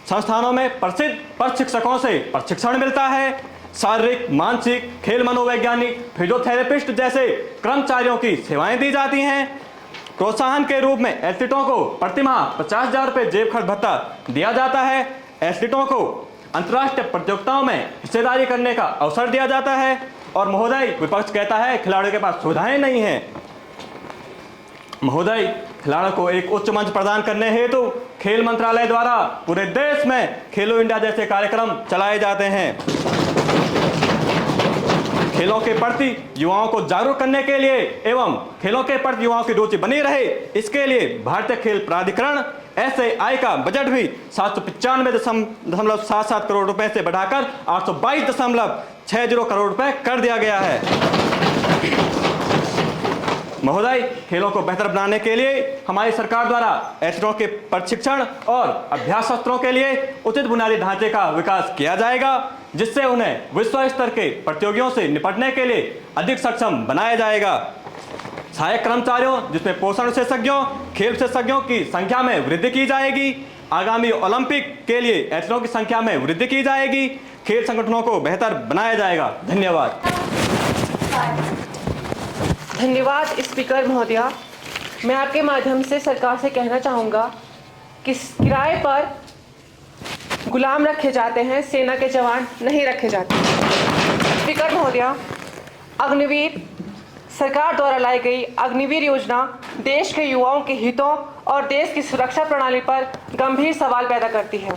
Speaker 16: संस्थानों में प्रसिद्ध प्रशिक्षकों से प्रशिक्षण मिलता है। शारीरिक, मानसिक, खेल मनोवैज्ञानिक, फिजियोथेरेपिस्ट जैसे कर्मचारियों की सेवाएं दी जाती हैं। प्रोत्साहन के रूप में एथलीटों को प्रतिमाह 50,000 रुपये जेब खर्च भत्ता दिया जाता है। एथलीटों को अंतर्राष्ट्रीय प्रतियोगिताओं में हिस्सेदारी करने का अवसर दिया जाता है। और महोदय, विपक्ष कहता है खिलाड़ियों के पास सुविधाएं नहीं हैं। महोदय, खिलाड़ियों को एक उच्च मंच प्रदान करने हेतु खेल मंत्रालय द्वारा पूरे देश में खेलो इंडिया जैसे कार्यक्रम चलाए जाते हैं। खेलों के प्रति युवाओं को जागरूक करने के लिए एवं खेलों के प्रति युवाओं की रुचि बनी रहे, इसके लिए भारतीय खेल प्राधिकरण SAI का बजट भी 795.77 करोड़ रुपए से बढ़ाकर 822.60 करोड़ रुपए कर दिया गया है। महोदय, खेलों को बेहतर बनाने के लिए हमारी सरकार द्वारा एथलीटों के प्रशिक्षण और अभ्यास सत्रों के लिए उचित बुनियादी ढांचे का विकास किया जाएगा, जिससे उन्हें विश्व स्तर के प्रतियोगियों से निपटने के लिए अधिक सक्षम बनाया जाएगा। सहायक कर्मचारियों, जिसमें पोषण विशेषज्ञों, खेल विशेषज्ञों की संख्या में वृद्धि की जाएगी। आगामी ओलंपिक के लिए एथलीटों की संख्या में वृद्धि की जाएगी। खेल संगठनों को बेहतर बनाया जाएगा। धन्यवाद।
Speaker 8: धन्यवाद स्पीकर महोदया। मैं आपके माध्यम से सरकार से कहना चाहूँगा कि किराए पर गुलाम रखे जाते हैं, सेना के जवान नहीं रखे जाते। स्पीकर महोदया, अग्निवीर सरकार द्वारा लाई गई अग्निवीर योजना देश के युवाओं के हितों और देश की सुरक्षा प्रणाली पर गंभीर सवाल पैदा करती है।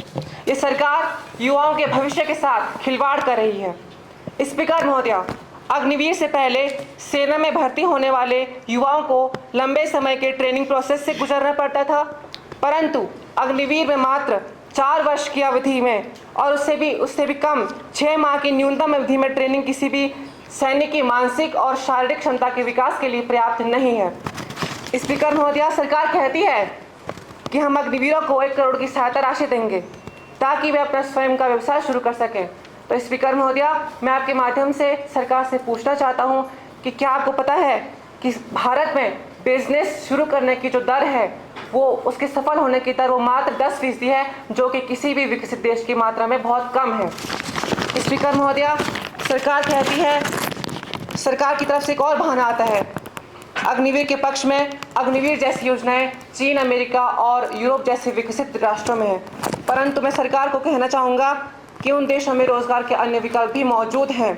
Speaker 8: ये सरकार युवाओं के भविष्य के साथ खिलवाड़ कर रही है। स्पीकर महोदया, अग्निवीर से पहले सेना में भर्ती होने वाले युवाओं को लंबे समय के ट्रेनिंग प्रोसेस से गुजरना पड़ता था, परंतु अग्निवीर में मात्र 4 वर्ष की अवधि में और उससे भी कम 6 माह की न्यूनतम अवधि में ट्रेनिंग किसी भी सैनिक की मानसिक और शारीरिक क्षमता के विकास के लिए पर्याप्त नहीं है। स्पीकर महोदया, सरकार कहती है कि हम अग्निवीरों को 1 करोड़ की सहायता राशि देंगे ताकि वे अपना स्वयं का व्यवसाय शुरू कर सकें। तो स्पीकर महोदया, मैं आपके माध्यम से सरकार से पूछना चाहता हूं कि क्या आपको पता है कि भारत में बिजनेस शुरू करने की जो दर है वो उसके सफल होने की दर वो मात्र 10% है, जो कि किसी भी विकसित देश की मात्रा में बहुत कम है। स्पीकर महोदया, सरकार कहती है, सरकार की तरफ से एक और बहाना आता है अग्निवीर के पक्ष में। अग्निवीर जैसी योजनाएं चीन, अमेरिका और यूरोप जैसे विकसित राष्ट्रों में है, परंतु मैं सरकार को कहना चाहूँगा कि उन देशों में रोजगार के अन्य विकल्प भी मौजूद हैं,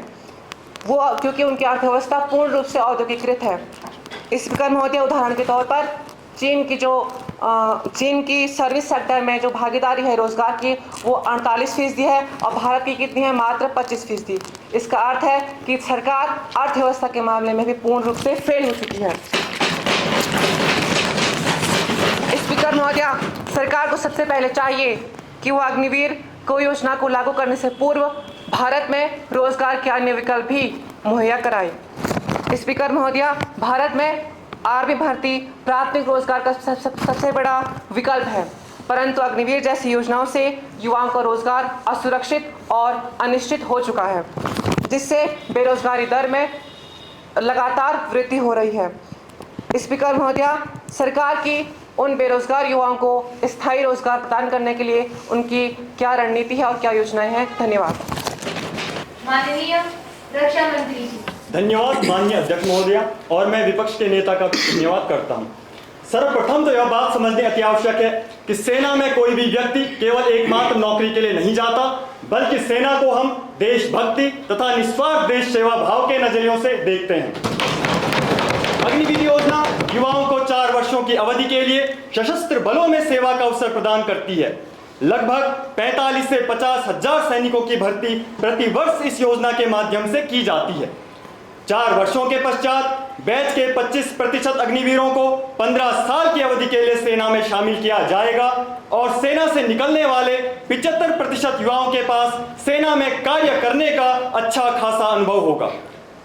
Speaker 8: वो क्योंकि उनकी अर्थव्यवस्था पूर्ण रूप से औद्योगिकृत है। स्पीकर महोदय, उदाहरण के तौर पर चीन की सर्विस सेक्टर में जो भागीदारी है रोजगार की वो 48% है और भारत की कितनी है? मात्र 25%। इसका अर्थ है कि सरकार अर्थव्यवस्था के मामले में भी पूर्ण रूप से फेल हो चुकी है। स्पीकर महोदया, सरकार को सबसे पहले चाहिए कि वो अग्निवीर को योजना को लागू करने से पूर्व भारत में रोजगार के अन्य विकल्प भी मुहैया कराए। स्पीकर महोदया, भारत में आर्मी भर्ती प्राथमिक रोजगार का सबसे बड़ा विकल्प है, परंतु अग्निवीर जैसी योजनाओं से युवाओं का रोजगार असुरक्षित और अनिश्चित हो चुका है, जिससे बेरोजगारी दर में लगातार वृद्धि हो रही है। स्पीकर महोदया, सरकार की उन बेरोजगार युवाओं को स्थायी रोजगार प्रदान करने के लिए उनकी क्या रणनीति है और क्या योजनाएं हैं? धन्यवाद।
Speaker 2: माननीय रक्षा मंत्री जी।
Speaker 16: धन्यवाद माननीय अध्यक्ष महोदया, और मैं विपक्ष के नेता का धन्यवाद करता हूं। सर्वप्रथम तो यह बात समझने अति आवश्यक है कि सेना में कोई भी व्यक्ति केवल एकमात्र नौकरी के लिए नहीं जाता, बल्कि सेना को हम देशभक्ति तथा निस्वार्थ देश सेवा भाव के नजरियों से देखते हैं। अग्निवीर योजना युवाओं को 4 वर्षों की अवधि के लिए सशस्त्र बलों में सेवा का अवसर प्रदान करती है। लगभग 45 से 50 हजार सैनिकों की भर्ती प्रति वर्ष इस योजना के माध्यम से की जाती है। 4 वर्षों के पश्चात बैच के 25% अग्निवीरों को 15 साल की अवधि के लिए सेना में शामिल किया जाएगा और सेना से निकलने वाले 75% युवाओं के पास सेना में कार्य करने का अच्छा खासा अनुभव होगा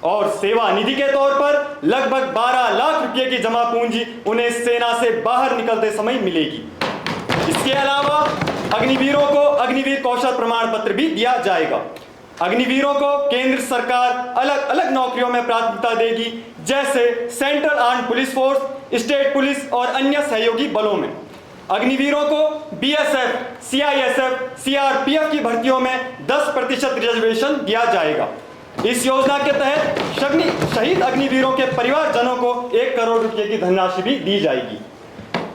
Speaker 16: और सेवा निधि के तौर पर लगभग 12 लाख रुपए की जमा पूंजी उन्हें सेना से बाहर निकलते समय मिलेगी। इसके अलावा अग्निवीरों को अग्निवीर कौशल प्रमाण पत्र भी दिया जाएगा। अग्निवीरों को केंद्र सरकार अलग अलग नौकरियों में प्राथमिकता देगी, जैसे central armed police force, state police और अन्य सहयोगी बलों में। अग्निवीरों को बीएसएफ, सीआईएसएफ, सीआरपीएफ की भर्तियों में 10% रिजर्वेशन दिया जाएगा। इस योजना के तहत शहीद अग्निवीरों के परिवारजनों को 1 करोड़ रुपए की धनराशि भी दी जाएगी।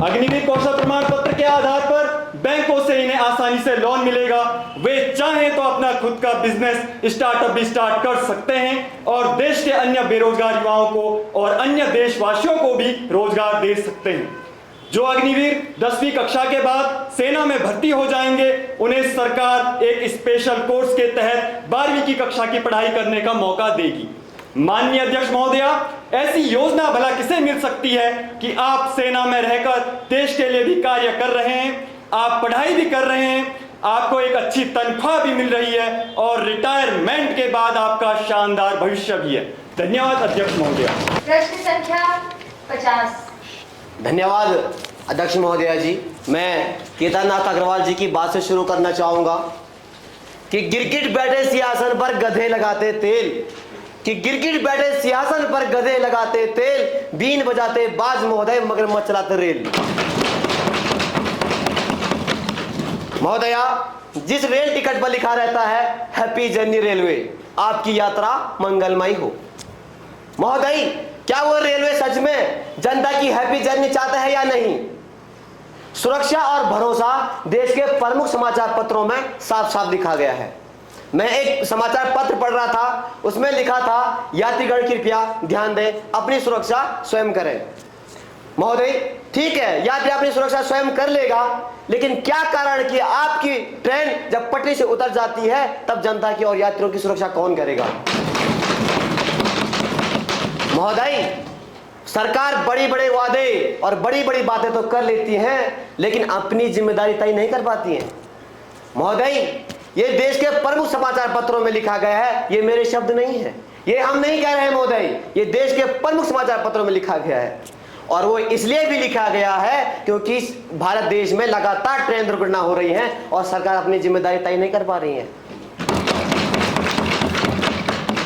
Speaker 16: अग्निवीर कौशल प्रमाण पत्र के आधार पर बैंकों से इन्हें आसानी से लोन मिलेगा। वे चाहें तो अपना खुद का बिजनेस स्टार्टअप भी स्टार्ट कर सकते हैं और देश के अन्य बेरोजगार युवाओं को और अन्य देशवासियों को भी रोजगार दे सकते हैं। जो अग्निवीर 10वीं कक्षा के बाद सेना में भर्ती हो जाएंगे, उन्हें सरकार एक स्पेशल कोर्स के तहत 12वीं की कक्षा की पढ़ाई करने का मौका देगी। माननीय अध्यक्ष महोदया, ऐसी योजना भला किसे मिल सकती है कि आप सेना में रहकर देश के लिए भी कार्य कर रहे हैं, आप पढ़ाई भी कर रहे हैं, आपको एक अच्छी तनख्वाह भी मिल रही है और रिटायरमेंट के बाद आपका शानदार भविष्य भी है। धन्यवाद अध्यक्ष महोदया।
Speaker 2: प्रश्न संख्या 50।
Speaker 17: धन्यवाद अध्यक्ष महोदया जी। मैं केदारनाथ अग्रवाल जी की बात से शुरू करना चाहूँगा कि गिरगिट बैठे सिंहासन पर गधे लगाते तेल, कि गिरगिट बैठे सिंहासन पर गधे लगाते तेल, बीन बजाते बाज महोदय मगरमच्छ चलाते रेल। महोदया, जिस रेल टिकट पर लिखा रहता है हैप्पी जर्नी रेलवे, आपकी यात्रा मंगलमय हो। महोदय, क्या वो रेलवे सच में जनता की हैप्पी जर्नी चाहता है या नहीं? सुरक्षा और भरोसा देश के प्रमुख समाचार पत्रों में साफ साफ लिखा गया है। मैं एक समाचार पत्र पढ़ रहा था, उसमें लिखा था यात्रीगण कृपया ध्यान दें, अपनी सुरक्षा स्वयं करें। महोदय, ठीक है, यात्री अपनी सुरक्षा स्वयं कर लेगा, लेकिन क्या कारण कि आपकी ट्रेन जब पटरी से उतर जाती है तब जनता की और यात्रियों की सुरक्षा कौन करेगा? महोदय, सरकार बड़ी बड़े वादे और बड़ी बड़ी बातें तो कर लेती हैं, लेकिन अपनी जिम्मेदारी तय नहीं कर पाती हैं। महोदय, ये देश के प्रमुख समाचार पत्रों में लिखा गया है, ये मेरे शब्द नहीं है, ये हम नहीं कह रहे हैं महोदय, ये देश के प्रमुख समाचार पत्रों में लिखा गया है। और वो इसलिए भी लिखा गया है क्योंकि भारत देश में लगातार ट्रेन दुर्घटना हो रही है और सरकार अपनी जिम्मेदारी तय नहीं कर पा रही है।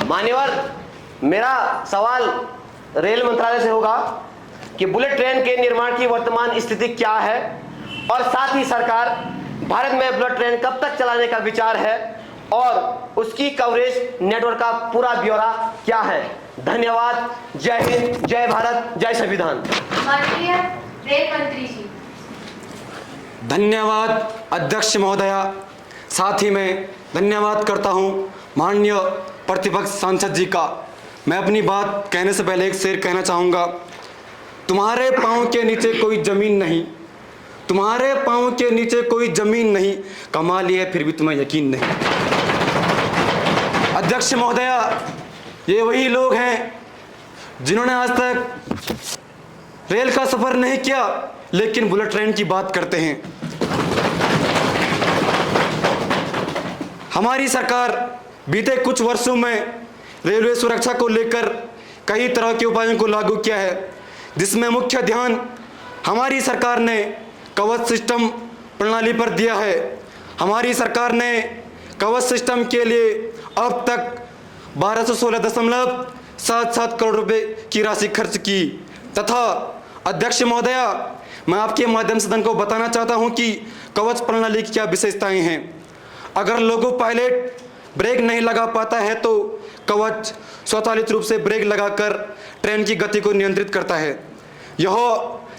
Speaker 17: मान्यवर, मेरा सवाल रेल मंत्रालय से होगा कि बुलेट ट्रेन के निर्माण की वर्तमान स्थिति क्या है और साथ ही सरकार भारत में बुलेट ट्रेन कब तक चलाने का विचार है और उसकी कवरेज नेटवर्क का पूरा ब्यौरा क्या है। धन्यवाद। जय हिंद, जय भारत, जय संविधान।
Speaker 2: माननीय रेल मंत्री जी।
Speaker 4: धन्यवाद अध्यक्ष महोदया। साथ ही मैं धन्यवाद करता हूं माननीय प्रतिपक्ष सांसद जी का। मैं अपनी बात कहने से पहले एक शेर कहना चाहूँगा। तुम्हारे पाँव के नीचे कोई ज़मीन नहीं, तुम्हारे पाँव के नीचे कोई ज़मीन नहीं, कमा लिया फिर भी तुम्हें यकीन नहीं। अध्यक्ष महोदया, ये वही लोग हैं जिन्होंने आज तक रेल का सफ़र नहीं किया लेकिन बुलेट ट्रेन की बात करते हैं। हमारी सरकार बीते कुछ वर्षों में रेलवे सुरक्षा को लेकर कई तरह के उपायों को लागू किया है, जिसमें मुख्य ध्यान हमारी सरकार ने कवच सिस्टम प्रणाली पर दिया है। हमारी सरकार ने कवच सिस्टम के लिए अब तक 1216.77 करोड़ रुपए की राशि खर्च की। तथा अध्यक्ष महोदया, मैं आपके माध्यम से सदन को बताना चाहता हूं कि कवच प्रणाली की क्या विशेषताएं हैं। अगर लोगो पायलट ब्रेक नहीं लगा पाता है तो कवच स्वचालित रूप से ब्रेक लगाकर ट्रेन की गति को नियंत्रित करता है। यह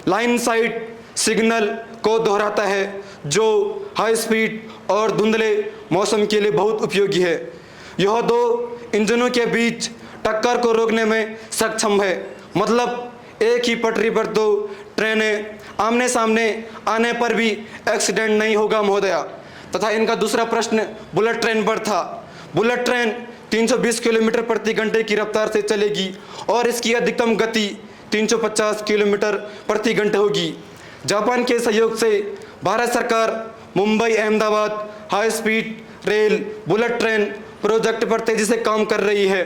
Speaker 4: लाइन साइड सिग्नल को दोहराता है, जो हाई स्पीड और धुंधले मौसम के लिए बहुत उपयोगी है। यह दो इंजनों के बीच टक्कर को रोकने में सक्षम है, मतलब एक ही पटरी पर दो ट्रेनें आमने सामने आने पर भी एक्सीडेंट नहीं होगा महोदया। तथा इनका दूसरा प्रश्न बुलेट ट्रेन पर था। बुलेट ट्रेन 320 किलोमीटर प्रति घंटे की रफ्तार से चलेगी और इसकी अधिकतम गति 350 किलोमीटर प्रति घंटे होगी। जापान के सहयोग से भारत सरकार Mumbai Ahmedabad high speed rail bullet train project पर तेजी से काम कर रही है।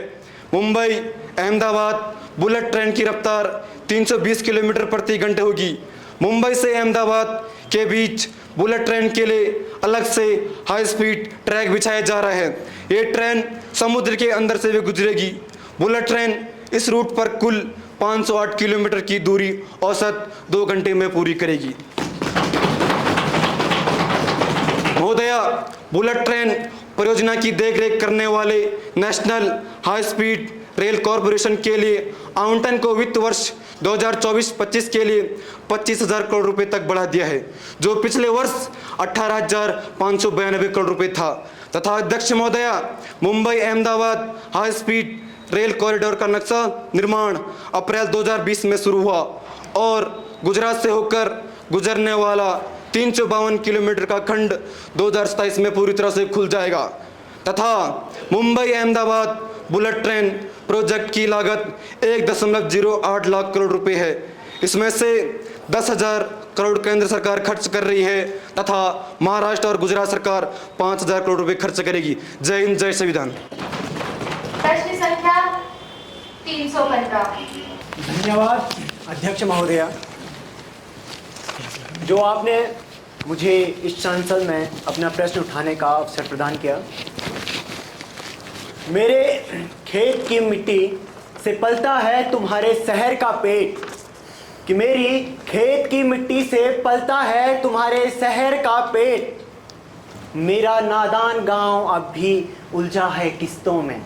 Speaker 4: मुंबई अहमदाबाद बुलेट ट्रेन की रफ्तार 320 किलोमीटर प्रति घंटे होगी। मुंबई से अहमदाबाद के बीच बुलेट ट्रेन के लिए अलग से हाई स्पीड ट्रैक बिछाया जा रहा है। ये ट्रेन समुद्र के अंदर से भी गुजरेगी। बुलेट ट्रेन इस रूट पर कुल 508 किलोमीटर की दूरी औसत 2 घंटे में पूरी करेगी। महोदया, बुलेट ट्रेन परियोजना की देखरेख करने वाले national high speed rail corporation के लिए आवंटन को वित्त वर्ष 2024-25 के लिए 25,000 करोड़ रुपए तक बढ़ा दिया है, जो पिछले वर्ष 18,592 करोड़ रुपए था। तथा अध्यक्ष महोदया, Mumbai Ahmedabad high speed rail corridor का नक्शा निर्माण अप्रैल 2020 में शुरू हुआ और गुजरात से होकर गुजरने वाला 352 किलोमीटर का खंड 2027 में पूरी तरह से खुल जाएगा। तथा Mumbai Ahmedabad bullet train project की लागत 1.08 लाख करोड़ रुपए है। इसमें से 10,000 करोड़ केंद्र सरकार खर्च कर रही है तथा महाराष्ट्र और गुजरात सरकार 5,000 करोड़ रुपए खर्च करेगी। जय हिंद, जय संविधान।
Speaker 2: प्रश्न संख्या 315।
Speaker 18: धन्यवाद अध्यक्ष महोदया, जो आपने मुझे इस संसद में अपना प्रश्न उठाने का अवसर प्रदान किया। मेरे खेत की मिट्टी से पलता है तुम्हारे शहर का पेट, कि मेरी खेत की मिट्टी से पलता है तुम्हारे शहर का पेट। मेरा नादान गांव अब भी उलझा है किस्तों में,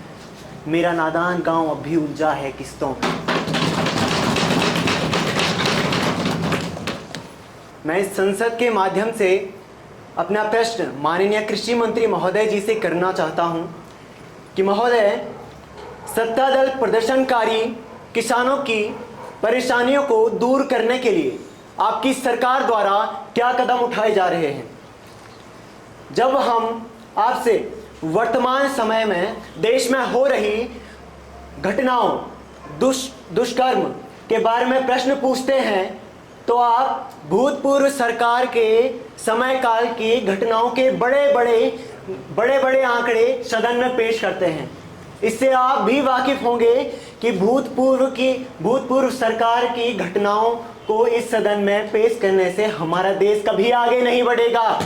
Speaker 18: मेरा नादान गांव अब भी उलझा है किस्तों में। मैं इस संसद के माध्यम से अपना प्रश्न माननीय कृषि मंत्री महोदय जी से करना चाहता हूं कि महोदय, सत्तादल प्रदर्शनकारी किसानों की परेशानियों को दूर करने के लिए आपकी सरकार द्वारा क्या कदम उठाए जा रहे हैं। जब हम आपसे वर्तमान समय में देश में हो रही घटनाओं दुष्कर्म के बारे में प्रश्न पूछते हैं तो आप भूतपूर्व सरकार के समय काल की घटनाओं के बड़े बड़े आंकड़े सदन में पेश करते हैं। इससे आप भी वाकिफ होंगे कि भूतपूर्व सरकार की घटनाओं को इस सदन में पेश करने से हमारा देश कभी आगे नहीं बढ़ेगा।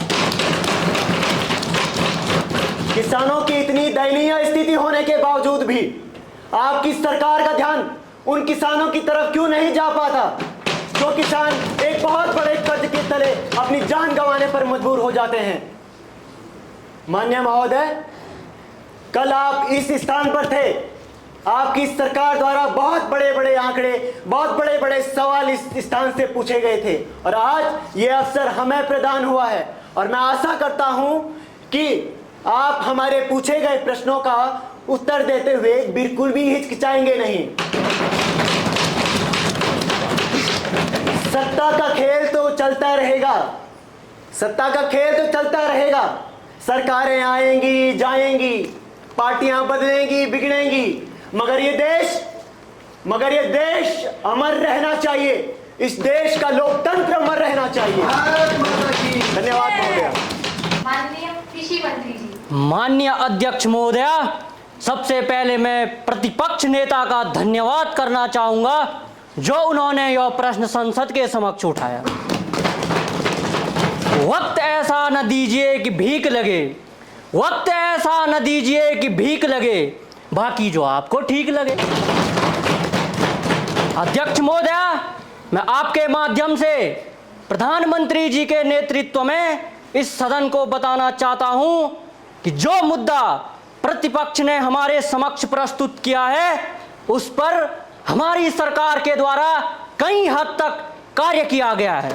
Speaker 18: किसानों की इतनी दयनीय स्थिति होने के बावजूद भी आपकी सरकार का ध्यान उन किसानों की तरफ क्यों नहीं जा पाता जो किसान एक बहुत बड़े कर्ज के तले अपनी जान गंवाने पर मजबूर हो जाते हैं। माननीय महोदय, कल आप इस स्थान पर थे, आपकी सरकार द्वारा बहुत बड़े आंकड़े, बहुत बड़े सवाल इस स्थान से पूछे गए थे और आज ये अवसर हमें प्रदान हुआ है और मैं आशा करता हूं कि आप हमारे पूछे गए प्रश्नों का उत्तर देते हुए बिल्कुल भी हिचकिचाएंगे नहीं। सत्ता का खेल तो चलता रहेगा, सरकारें आएंगी जाएंगी, पार्टियां बदलेंगी बिगड़ेंगी, मगर ये देश अमर रहना चाहिए। इस देश का लोकतंत्र अमर रहना चाहिए। धन्यवाद महोदया।
Speaker 2: माननीय कृषि मंत्री जी।
Speaker 19: माननीय अध्यक्ष महोदया, सबसे पहले मैं प्रतिपक्ष नेता का धन्यवाद करना चाहूंगा जो उन्होंने यह प्रश्न संसद के समक्ष उठाया। वक्त ऐसा न दीजिए कि भीख लगे, बाकी जो आपको ठीक लगे। अध्यक्ष महोदया, मैं आपके माध्यम से प्रधानमंत्री जी के नेतृत्व में इस सदन को बताना चाहता हूं कि जो मुद्दा प्रतिपक्ष ने हमारे समक्ष प्रस्तुत किया है उस पर हमारी सरकार के द्वारा कई हद तक कार्य किया गया है।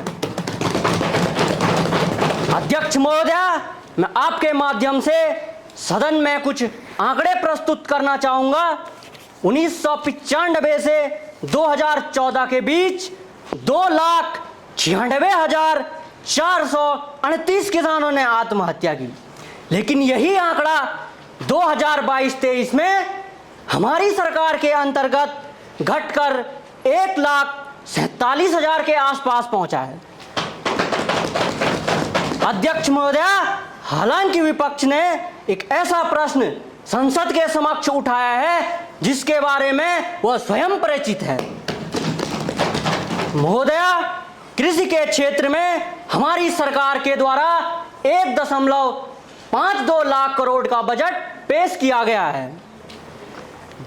Speaker 19: अध्यक्ष महोदया, मैं आपके माध्यम से सदन में कुछ आंकड़े प्रस्तुत करना चाहूंगा। 1995 से 2014 के बीच 2,96,438 किसानों ने आत्महत्या की, लेकिन यही आंकड़ा 2022-23 में हमारी सरकार के अंतर्गत घटकर 1,47,000 के आसपास पहुंचा है। अध्यक्ष महोदया, हालांकि विपक्ष ने एक ऐसा प्रश्न संसद के समक्ष उठाया है जिसके बारे में वह स्वयं परिचित है। महोदया, कृषि के क्षेत्र में हमारी सरकार के द्वारा 1.52 लाख करोड़ का बजट पेश किया गया है,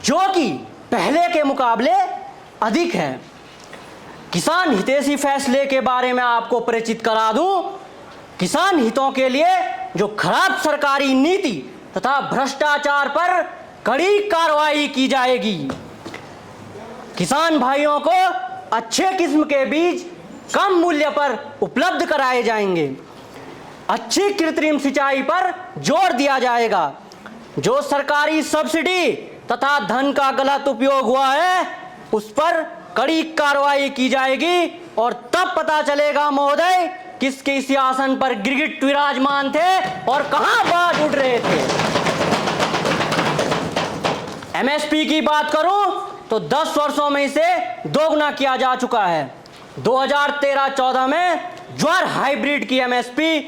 Speaker 19: जो कि पहले के मुकाबले अधिक है। किसान हितैषी फैसले के बारे में आपको परिचित करा दूं। किसान हितों के लिए जो खराब सरकारी नीति तथा भ्रष्टाचार पर कड़ी कार्रवाई की जाएगी। किसान भाइयों को अच्छे किस्म के बीज कम मूल्य पर उपलब्ध कराए जाएंगे। अच्छी कृत्रिम सिंचाई पर जोर दिया जाएगा। जो सरकारी सब्सिडी तथा धन का गलत उपयोग हुआ है उस पर कड़ी कार्रवाई की जाएगी और तब पता चलेगा महोदय किसके सिंहासन पर गिरगिट विराजमान थे और कहां बाज उड़ रहे थे। एमएसपी की बात करूं तो 10 वर्षों में इसे दोगुना किया जा चुका है। 2013-14 में ज्वार हाइब्रिड की एमएसपी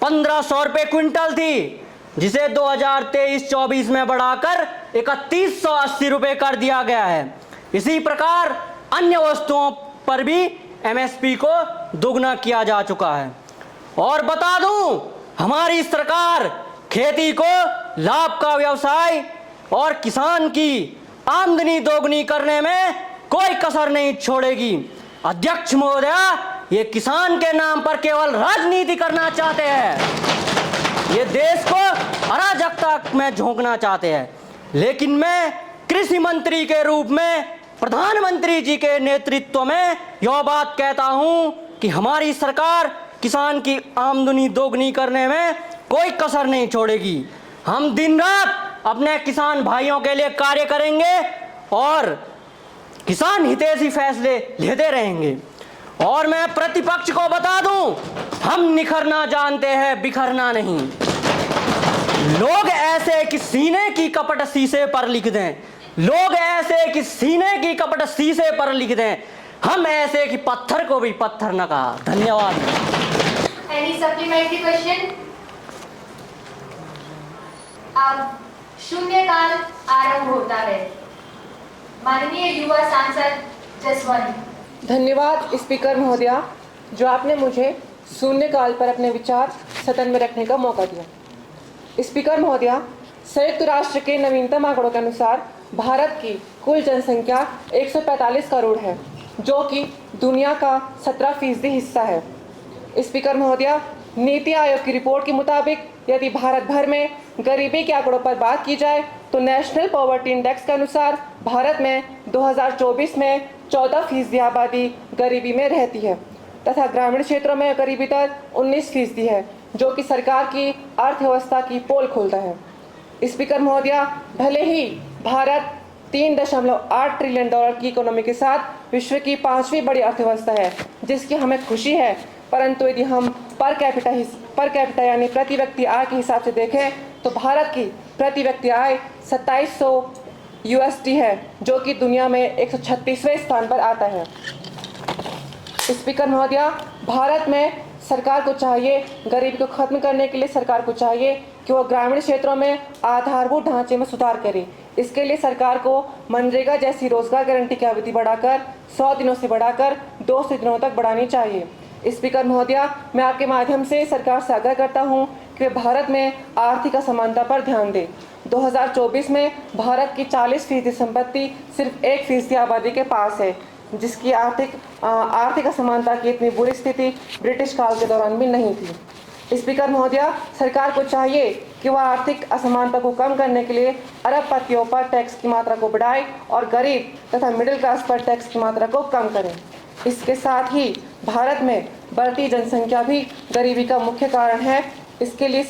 Speaker 19: 1500 रुपए क्विंटल थी, जिसे 2023-24 में बढ़ाकर 3180 रुपए कर दिया गया है। इसी प्रकार अन्य वस्तुओं पर भी एमएसपी को दोगुना किया जा चुका है। और बता दूं, हमारी सरकार खेती को लाभ का व्यवसाय और किसान की आमदनी दोगुनी करने में कोई कसर नहीं छोड़ेगी। अध्यक्ष महोदया, ये किसान के नाम पर केवल राजनीति करना चाहते हैं, ये देश को अराजकता में झोंकना चाहते हैं। लेकिन मैं कृषि मंत्री के रूप में प्रधानमंत्री जी के नेतृत्व में यह बात कहता हूं कि हमारी सरकार किसान की आमदनी दोगुनी करने में कोई कसर नहीं छोड़ेगी। हम दिन रात अपने किसान भाइयों के लिए कार्य करेंगे और किसान हितैषी फैसले लेते रहेंगे। और मैं प्रतिपक्ष को बता दूं, हम निखरना जानते हैं, बिखरना नहीं। लोग ऐसे कि सीने की कपट शीशे पर लिख दें, लोग ऐसे कि सीने की कपट शीशे पर लिख दें, हम ऐसे कि पत्थर को भी पत्थर न कहा। धन्यवाद।
Speaker 2: Any supplementary question? अब शून्यकाल आरंभ होता है। माननीय युवा सांसद जसवंत।
Speaker 8: धन्यवाद स्पीकर महोदया, जो आपने मुझे शून्यकाल पर अपने विचार सदन में रखने का मौका दिया। स्पीकर महोदया, संयुक्त राष्ट्र के नवीनतम आंकड़ों के अनुसार भारत की कुल जनसंख्या 145 करोड़ है, जो कि दुनिया का 17% हिस्सा है। स्पीकर महोदया, नीति आयोग की रिपोर्ट के मुताबिक यदि भारत भर में गरीबी के आंकड़ों पर बात की जाए तो नेशनल पॉवर्टी इंडेक्स के अनुसार भारत में 2024 में 14% आबादी गरीबी में रहती है तथा ग्रामीण क्षेत्रों में गरीबी दर 19% है, जो कि सरकार की अर्थव्यवस्था की पोल खोलता है। स्पीकर महोदया, भले ही भारत 3.8 ट्रिलियन डॉलर की इकोनॉमी के साथ विश्व की 5वीं बड़ी अर्थव्यवस्था है, जिसकी हमें खुशी है, परंतु यदि हम पर कैपिटा यानी प्रति व्यक्ति आय के हिसाब से देखें तो भारत की प्रति व्यक्ति आय 2700 USD है, जो कि दुनिया में 136वें स्थान पर आता है। स्पीकर महोदया, भारत में सरकार को चाहिए, गरीबी को खत्म करने के लिए सरकार को चाहिए कि वह ग्रामीण क्षेत्रों में आधारभूत ढांचे में सुधार करे। इसके लिए सरकार को मनरेगा जैसी रोजगार गारंटी की अवधि बढ़ाकर 100 दिनों से बढ़ाकर 200 दिनों तक बढ़ानी चाहिए। स्पीकर महोदया, मैं आपके माध्यम से सरकार से आग्रह करता हूं कि वे भारत में आर्थिक असमानता पर ध्यान दें। 2024 में भारत की 40% संपत्ति सिर्फ 1% आबादी के पास है, जिसकी आर्थिक असमानता की इतनी बुरी स्थिति ब्रिटिश काल के दौरान भी नहीं थी। स्पीकर महोदया, सरकार को चाहिए कि वह आर्थिक असमानता को कम करने के लिए अरबपतियों पर टैक्स की मात्रा को बढ़ाए और गरीब तथा मिडिल क्लास पर टैक्स की मात्रा को कम करें। इसके साथ ही भारत में बढ़ती जनसंख्या भी गरीबी का मुख्य कारण है। इसके लिए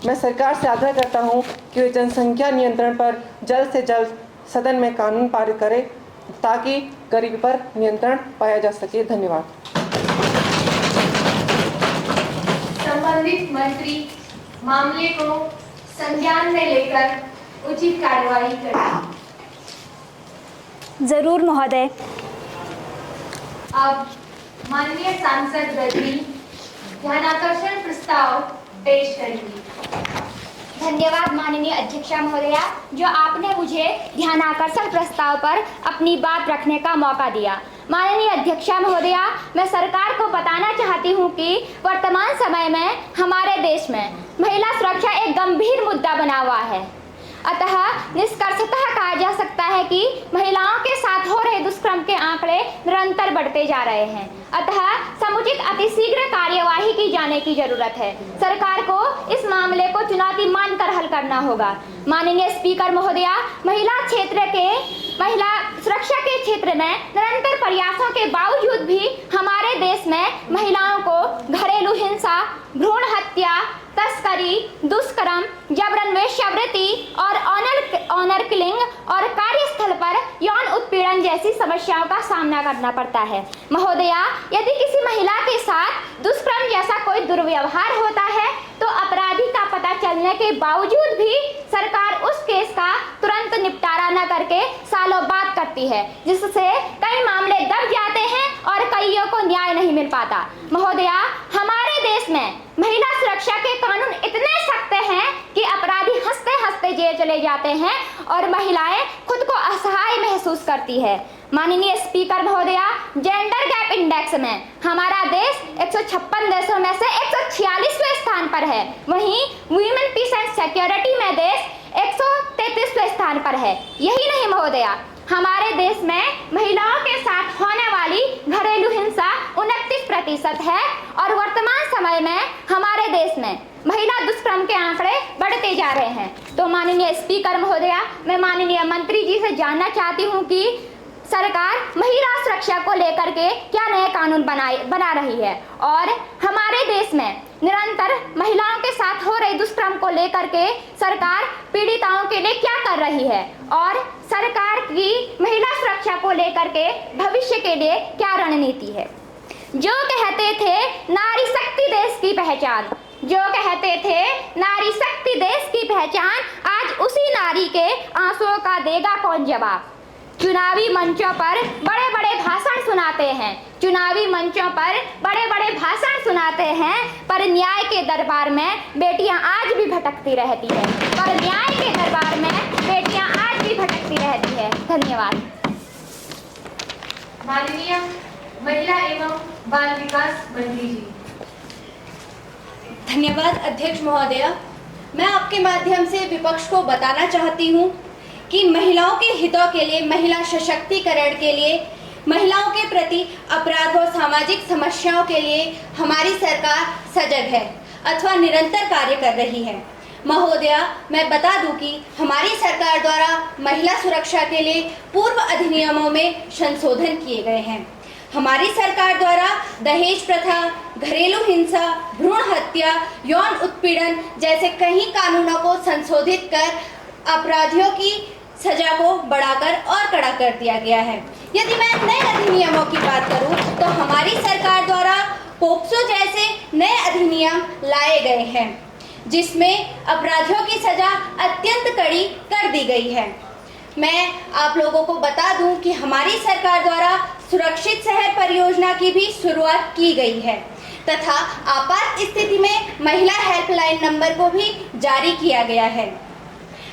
Speaker 8: मैं सरकार से आग्रह करता हूं कि वे जनसंख्या नियंत्रण पर जल्द से जल्द सदन में कानून पारित करें ताकि गरीबी पर नियंत्रण पाया जा सके। धन्यवाद।
Speaker 2: संबंधित मंत्री मामले को संज्ञान में लेकर उचित कार्यवाही करें।
Speaker 13: जरूर महोदय।
Speaker 2: अब माननीय सांसद गद्दी ध्यानाकर्षण प्रस्ताव पेश करेंगी।
Speaker 9: धन्यवाद माननीय अध्यक्षा महोदया, जो आपने मुझे ध्यानाकर्षण प्रस्ताव पर अपनी बात रखने का मौका दिया। माननीय अध्यक्षा महोदया, मैं सरकार को बताना चाहती हूँ कि वर्तमान समय में हमारे देश में महिला सुरक्षा एक गंभीर मुद्दा बना हुआ है। अतः निष्कर्षतः कहा जा सकता है कि महिलाओं के साथ हो रहे दुष्कर्म के आंकड़े निरंतर बढ़ते जा रहे हैं। अतः समुचित अतिशीघ्र कार्यवाही की जाने की जरूरत है। सरकार को इस मामले को चुनौती मानकर हल करना होगा। माननीय स्पीकर महोदया, महिला सुरक्षा के क्षेत्र में निरंतर प्रयासों के बावजूद भी हमारे देश में महिलाओं को घरेलू हिंसा, भ्रूण हत्या, तस्करी, दुष्कर्म, जबरन वेश्यावृत्ति और ऑनर किलिंग और कार्यस्थल पर यौन उत्पीड़न जैसी समस्याओं का सामना करना पड़ता है। महोदया, यदि किसी महिला के साथ दुष्कर्म जैसा कोई दुर्व्यवहार होता है तो अपराधी का पता चलने के बावजूद भी सरकार उस केस का तुरंत निपटारा न करके सालों बाद करती है, जिससे कई मामले दब जाते हैं और कईयों को न्याय नहीं मिल पाता। महोदया, हमारे देश में महिला सुरक्षा के कानून इतने सख्त हैं कि अपराधी हंसते हंसते जेल चले जाते हैं और महिलाएं खुद को असहाय महसूस करती है। माननीय स्पीकर महोदया, जेंडर गैप इंडेक्स में हमारा देश 156 देशों में से 146वें स्थान पर है। वहीं वुमेन पीस एंड सिक्योरिटी में देश 133वें स्थान पर है। यही नहीं महोदया, हमारे देश में महिलाओं के साथ होने वाली घरेलू हिंसा 29% है और वर्तमान समय में हमारे देश में महिला दुष्कर्म के आंकड़े बढ़ते जा रहे हैं। तो माननीय स्पीकर महोदया, मैं माननीय मंत्री जी से जानना चाहती हूँ कि सरकार महिला सुरक्षा को लेकर के क्या नए कानून बना रही है और हमारे देश में निरंतर महिलाओं के साथ हो रहे दुष्कर्म को लेकर के सरकार पीड़िताओं के लिए क्या कर रही है और सरकार की महिला सुरक्षा को लेकर के भविष्य के लिए क्या रणनीति है। जो कहते थे नारी शक्ति देश की पहचान, जो कहते थे नारी शक्ति देश की पहचान, आज उसी नारी के आंसुओं का देगा कौन जवाब। चुनावी मंचों पर बड़े बड़े भाषण सुनाते हैं, चुनावी मंचों पर बड़े बड़े भाषण सुनाते हैं, पर न्याय के दरबार में बेटियां आज भी भटकती रहती है, पर न्याय के दरबार में बेटियां आज भी भटकती रहती है। धन्यवाद।
Speaker 2: माननीय महिला एवं बाल विकास मंत्री जी।
Speaker 5: धन्यवाद अध्यक्ष महोदया। मैं आपके माध्यम से विपक्ष को बताना चाहती हूँ कि महिलाओं के हितों के लिए, महिला सशक्तिकरण के लिए, महिलाओं के प्रति अपराध और सामाजिक समस्याओं के लिए हमारी सरकार सजग है अथवा निरंतर कार्य कर रही है। महोदया, मैं बता दूं कि हमारी सरकार द्वारा महिला सुरक्षा के लिए पूर्व अधिनियमों में संशोधन किए गए हैं। हमारी सरकार द्वारा दहेज प्रथा, घरेलू हिंसा, भ्रूण हत्या, यौन उत्पीड़न जैसे कई कानूनों को संशोधित कर अपराधियों की सजा को बढ़ाकर और कड़ा कर दिया गया है। यदि मैं नए अधिनियमों की बात करूं तो हमारी सरकार द्वारा पोक्सो जैसे नए अधिनियम लाए गए हैं, जिसमें अपराधियों की सजा अत्यंत कड़ी कर दी गई है। मैं आप लोगों को बता दूं कि हमारी सरकार द्वारा सुरक्षित शहर परियोजना की भी शुरुआत की गई है तथा आपात स्थिति में महिला हेल्पलाइन नंबर को भी जारी किया गया है।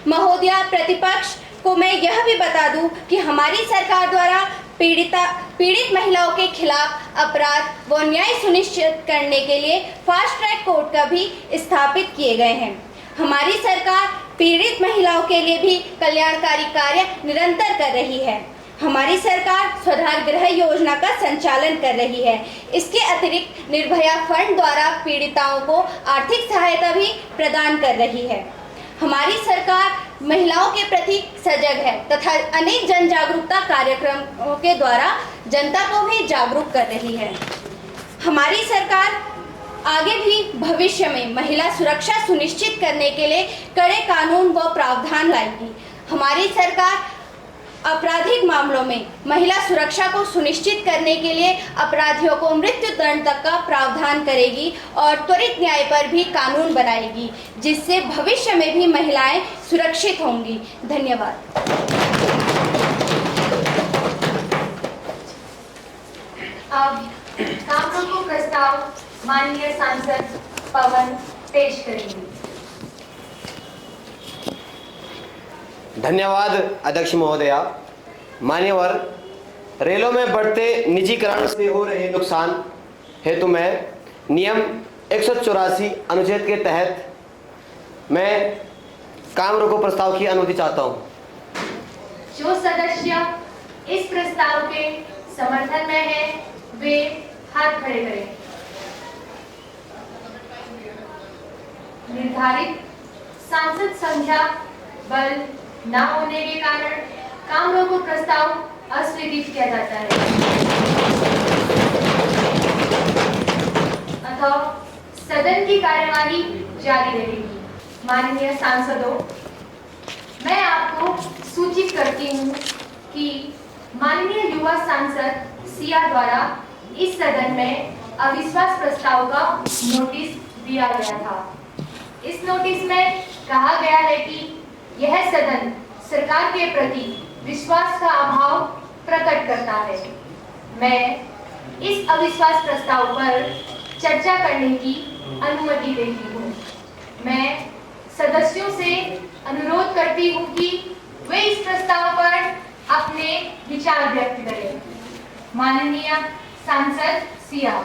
Speaker 5: महोदया, प्रतिपक्ष को मैं यह भी बता दूं कि हमारी सरकार द्वारा पीड़ित महिलाओं के खिलाफ अपराध व न्याय सुनिश्चित करने के लिए फास्ट ट्रैक कोर्ट का भी स्थापित किए गए हैं। हमारी सरकार पीड़ित महिलाओं के लिए भी कल्याणकारी कार्य निरंतर कर रही है। हमारी सरकार स्वधार गृह योजना का संचालन कर रही है। इसके अतिरिक्त निर्भया फंड द्वारा पीड़िताओं को आर्थिक सहायता भी प्रदान कर रही है। हमारी सरकार महिलाओं के प्रति सजग है तथा अनेक जन जागरूकता कार्यक्रमों के द्वारा जनता को भी जागरूक कर रही है। हमारी सरकार आगे भी भविष्य में महिला सुरक्षा सुनिश्चित करने के लिए कड़े कानून व प्रावधान लाएगी। हमारी सरकार आपराधिक मामलों में महिला सुरक्षा को सुनिश्चित करने के लिए अपराधियों को मृत्यु दंड तक का प्रावधान करेगी और त्वरित न्याय पर भी कानून बनाएगी, जिससे भविष्य में भी महिलाएं सुरक्षित होंगी। धन्यवाद।
Speaker 2: अब कामरूप प्रस्ताव माननीय सांसद पवन पेश करेंगे।
Speaker 17: धन्यवाद अध्यक्ष महोदया। मान्यवर, रेलों में बढ़ते निजीकरण से हो रहे नुकसान हेतु मैं नियम 184 अनुच्छेद के तहत मैं काम रोको प्रस्ताव की अनुमति चाहता हूं।
Speaker 2: जो सदस्य इस प्रस्ताव के समर्थन में है वे हाथ खड़े करें। निर्धारित सांसद संख्या बल न होने के कारण काम रोको प्रस्ताव अस्वीकृत किया जाता है। अतः सदन की कार्यवाही जारी रहेगी। माननीय सांसदों, मैं आपको सूचित करती हूँ कि माननीय युवा सांसद सिया द्वारा इस सदन में अविश्वास प्रस्ताव का नोटिस दिया गया था। इस नोटिस में कहा गया है कि यह सदन सरकार के प्रति विश्वास का अभाव प्रकट करता है। मैं इस अविश्वास प्रस्ताव पर चर्चा करने की अनुमति देती हूँ। मैं सदस्यों से अनुरोध करती हूँ कि वे इस प्रस्ताव पर अपने विचार व्यक्त करें। माननीय सांसद सिया।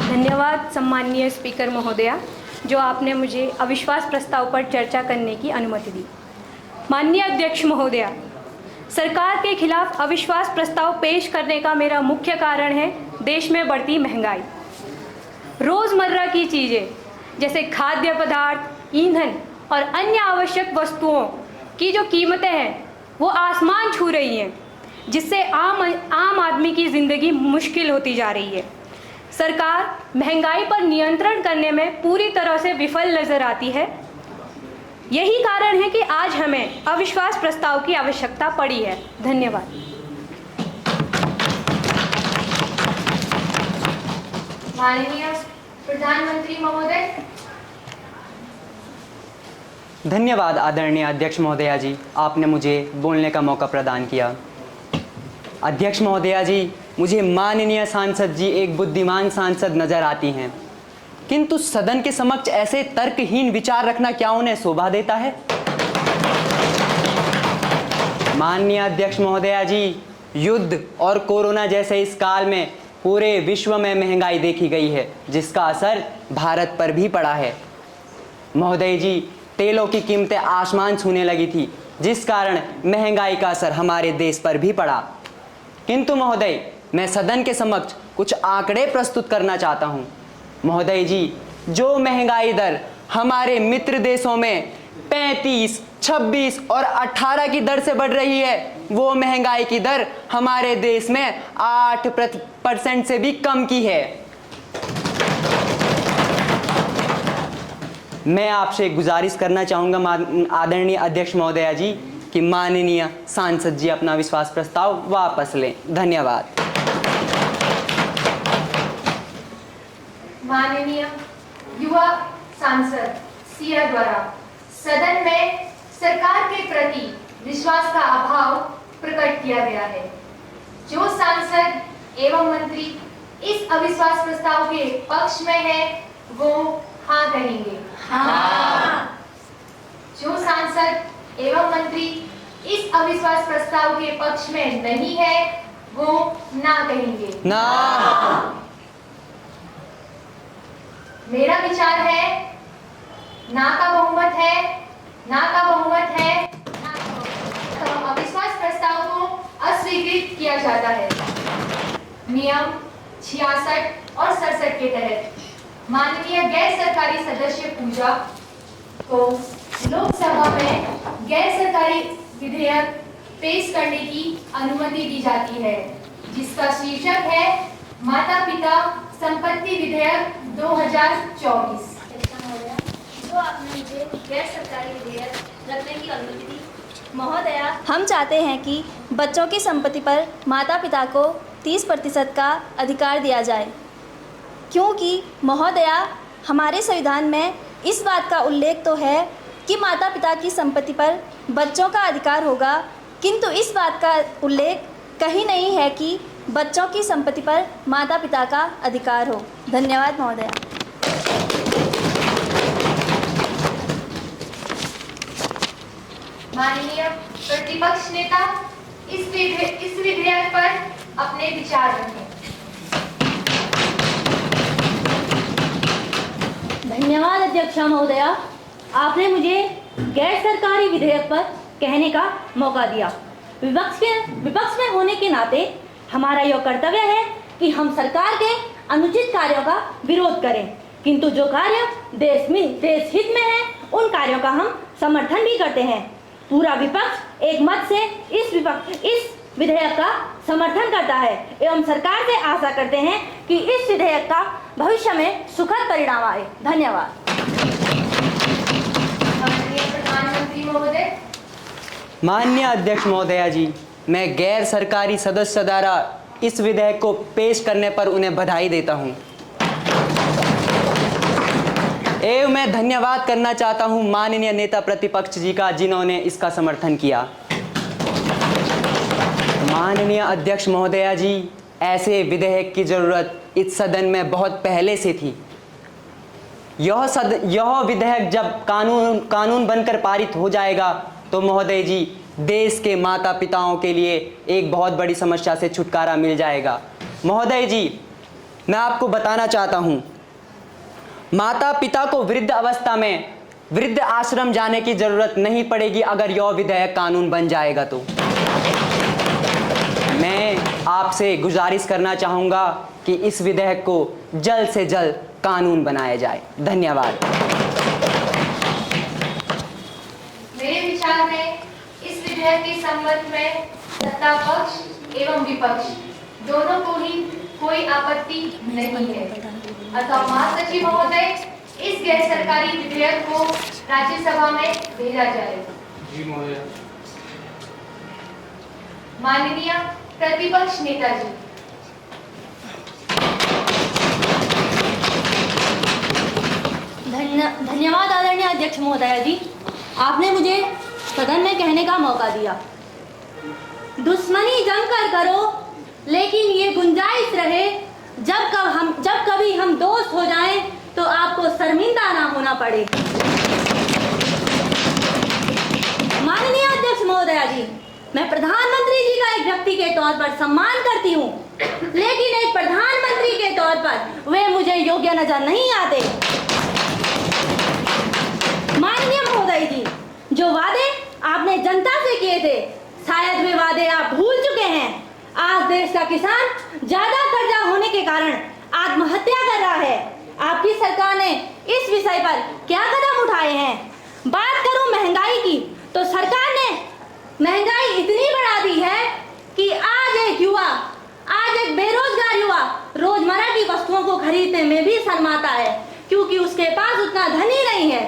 Speaker 12: धन्यवाद सम्माननीय स्पीकर महोदया, जो आपने मुझे अविश्वास प्रस्ताव पर चर्चा करने की अनुमति दी। माननीय अध्यक्ष महोदया, सरकार के खिलाफ अविश्वास प्रस्ताव पेश करने का मेरा मुख्य कारण है देश में बढ़ती महंगाई। रोज़मर्रा की चीज़ें जैसे खाद्य पदार्थ, ईंधन और अन्य आवश्यक वस्तुओं की जो कीमतें हैं वो आसमान छू रही हैं, जिससे आम आदमी की ज़िंदगी मुश्किल होती जा रही है। सरकार महंगाई पर नियंत्रण करने में पूरी तरह से विफल नजर आती है। यही कारण है कि आज हमें अविश्वास प्रस्ताव की आवश्यकता पड़ी है। धन्यवाद।
Speaker 2: माननीय प्रधानमंत्री महोदय,
Speaker 7: धन्यवाद आदरणीय अध्यक्ष महोदया जी, आपने मुझे बोलने का मौका प्रदान किया। अध्यक्ष महोदया जी, मुझे माननीय सांसद जी एक बुद्धिमान सांसद नजर आती हैं, किंतु सदन के समक्ष ऐसे तर्कहीन विचार रखना क्या उन्हें शोभा देता है? माननीय अध्यक्ष महोदया जी, युद्ध और कोरोना जैसे इस काल में पूरे विश्व में महंगाई देखी गई है, जिसका असर भारत पर भी पड़ा है। महोदय जी, तेलों की कीमतें आसमान छूने लगी थी, जिस कारण महंगाई का असर हमारे देश पर भी पड़ा। किंतु महोदय, मैं सदन के समक्ष कुछ आंकड़े प्रस्तुत करना चाहता हूं। महोदय जी, जो महंगाई दर हमारे मित्र देशों में 35, 26 और 18 की दर से बढ़ रही है, वो महंगाई की दर हमारे देश में 8% से भी कम की है। मैं आपसे गुजारिश करना चाहूँगा आदरणीय अध्यक्ष महोदया जी कि माननीय सांसद जी अपना विश्वास प्रस्ताव वापस लें। धन्यवाद।
Speaker 2: माननीय युवा सांसद सिया द्वारा सदन में सरकार के प्रति विश्वास का अभाव प्रकट किया गया है। जो सांसद एवं मंत्री इस अविश्वास प्रस्ताव के पक्ष में है वो हाँ कहेंगे। हाँ। जो सांसद एवं मंत्री इस अविश्वास प्रस्ताव के पक्ष में नहीं है वो ना कहेंगे।
Speaker 7: ना।
Speaker 2: मेरा विचार है ना का बहुमत है, ना का बहुमत है, ना का बहुमत। तो अविश्वास प्रस्ताव को अस्वीकृत किया जाता है। नियम 66 और 67 के तहत माननीय गैर सरकारी सदस्य पूजा को लोकसभा में गैर सरकारी विधेयक पेश करने की अनुमति दी जाती है, जिसका शीर्षक है माता पिता संपत्ति विधेयक 2024।
Speaker 15: जो आपने मुझे गैर सरकारी विधेयक रखने की अनुमति दी।
Speaker 13: महोदया, हम चाहते हैं कि बच्चों की संपत्ति पर माता पिता को 30% का अधिकार दिया जाए, क्योंकि महोदया हमारे संविधान में इस बात का उल्लेख तो है कि माता पिता की संपत्ति पर बच्चों का अधिकार होगा, किंतु इस बात का उल्लेख कहीं नहीं है कि बच्चों की संपत्ति पर माता पिता का अधिकार हो। धन्यवाद महोदया।
Speaker 2: माननीय प्रतिपक्ष नेता इस विधेयक पर अपने विचार रखें।
Speaker 5: धन्यवाद अध्यक्ष महोदया, आपने मुझे गैर सरकारी विधेयक पर कहने का मौका दिया। विपक्ष में होने के नाते हमारा यह कर्तव्य है कि हम सरकार के अनुचित कार्यों का विरोध करें, किंतु जो कार्य देश हित में है उन कार्यों का हम समर्थन भी करते हैं। पूरा विपक्ष एक मत से इस विधेयक का समर्थन करता है एवं सरकार से आशा करते हैं कि इस विधेयक का भविष्य में सुखद परिणाम आए। धन्यवाद।
Speaker 2: माननीय प्रधानमंत्री महोदय।
Speaker 7: माननीय अध्यक्ष महोदया जी, मैं गैर सरकारी सदस्य द्वारा इस विधेयक को पेश करने पर उन्हें बधाई देता हूं। एवं मैं धन्यवाद करना चाहता हूं माननीय नेता प्रतिपक्ष जी का, जिन्होंने इसका समर्थन किया। माननीय अध्यक्ष महोदया जी, ऐसे विधेयक की जरूरत इस सदन में बहुत पहले से थी। यह विधेयक जब कानून बनकर पारित हो जाएगा तो महोदय जी, देश के माता पिताओं के लिए एक बहुत बड़ी समस्या से छुटकारा मिल जाएगा। महोदय जी, मैं आपको बताना चाहता हूं, माता पिता को वृद्ध अवस्था में वृद्ध आश्रम जाने की जरूरत नहीं पड़ेगी अगर यह विधेयक कानून बन जाएगा तो। मैं आपसे गुजारिश करना चाहूँगा कि इस विधेयक को जल्द से जल्द कानून बनाया जाए। धन्यवाद।
Speaker 2: मेरे विचार में इस विधेयक के संबंध में सत्ता पक्ष एवं विपक्ष दोनों को ही कोई आपत्ति नहीं है, अतः महासचिव महोदय इस गैर सरकारी विधेयक को राज्यसभा में भेजा जाए।
Speaker 3: जी महोदय।
Speaker 2: माननीय प्रतिपक्ष नेताजी।
Speaker 5: धन्यवाद आदरणीय अध्यक्ष महोदया जी। आपने मुझे सदन में कहने का मौका दिया। दुश्मनी जमकर करो, लेकिन ये गुंजाइश रहे जब कभी हम दोस्त हो जाएं तो आपको शर्मिंदा ना होना पड़े। माननीय अध्यक्ष महोदया जी, मैं प्रधानमंत्री जी का एक व्यक्ति के तौर पर सम्मान करती हूँ, लेकिन एक प्रधानमंत्री के तौर पर वे मुझे योग्य नजर नहीं आते। माननीय महोदय जी, जो वादे आपने जनता से किए थे, शायद वे वादे आप भूल चुके हैं। आज देश का किसान ज्यादा कर्जा होने के कारण आत्महत्या कर रहा है। आपकी सरकार ने इस विषय पर क्या कदम उठाए हैं? बात करूं महंगाई की, तो सरकार ने महंगाई इतनी बढ़ा दी है कि आज एक बेरोजगार युवा रोजमर्रा की वस्तुओं को खरीदने में भी शर्माता है, क्योंकि उसके पास उतना धन ही नहीं है।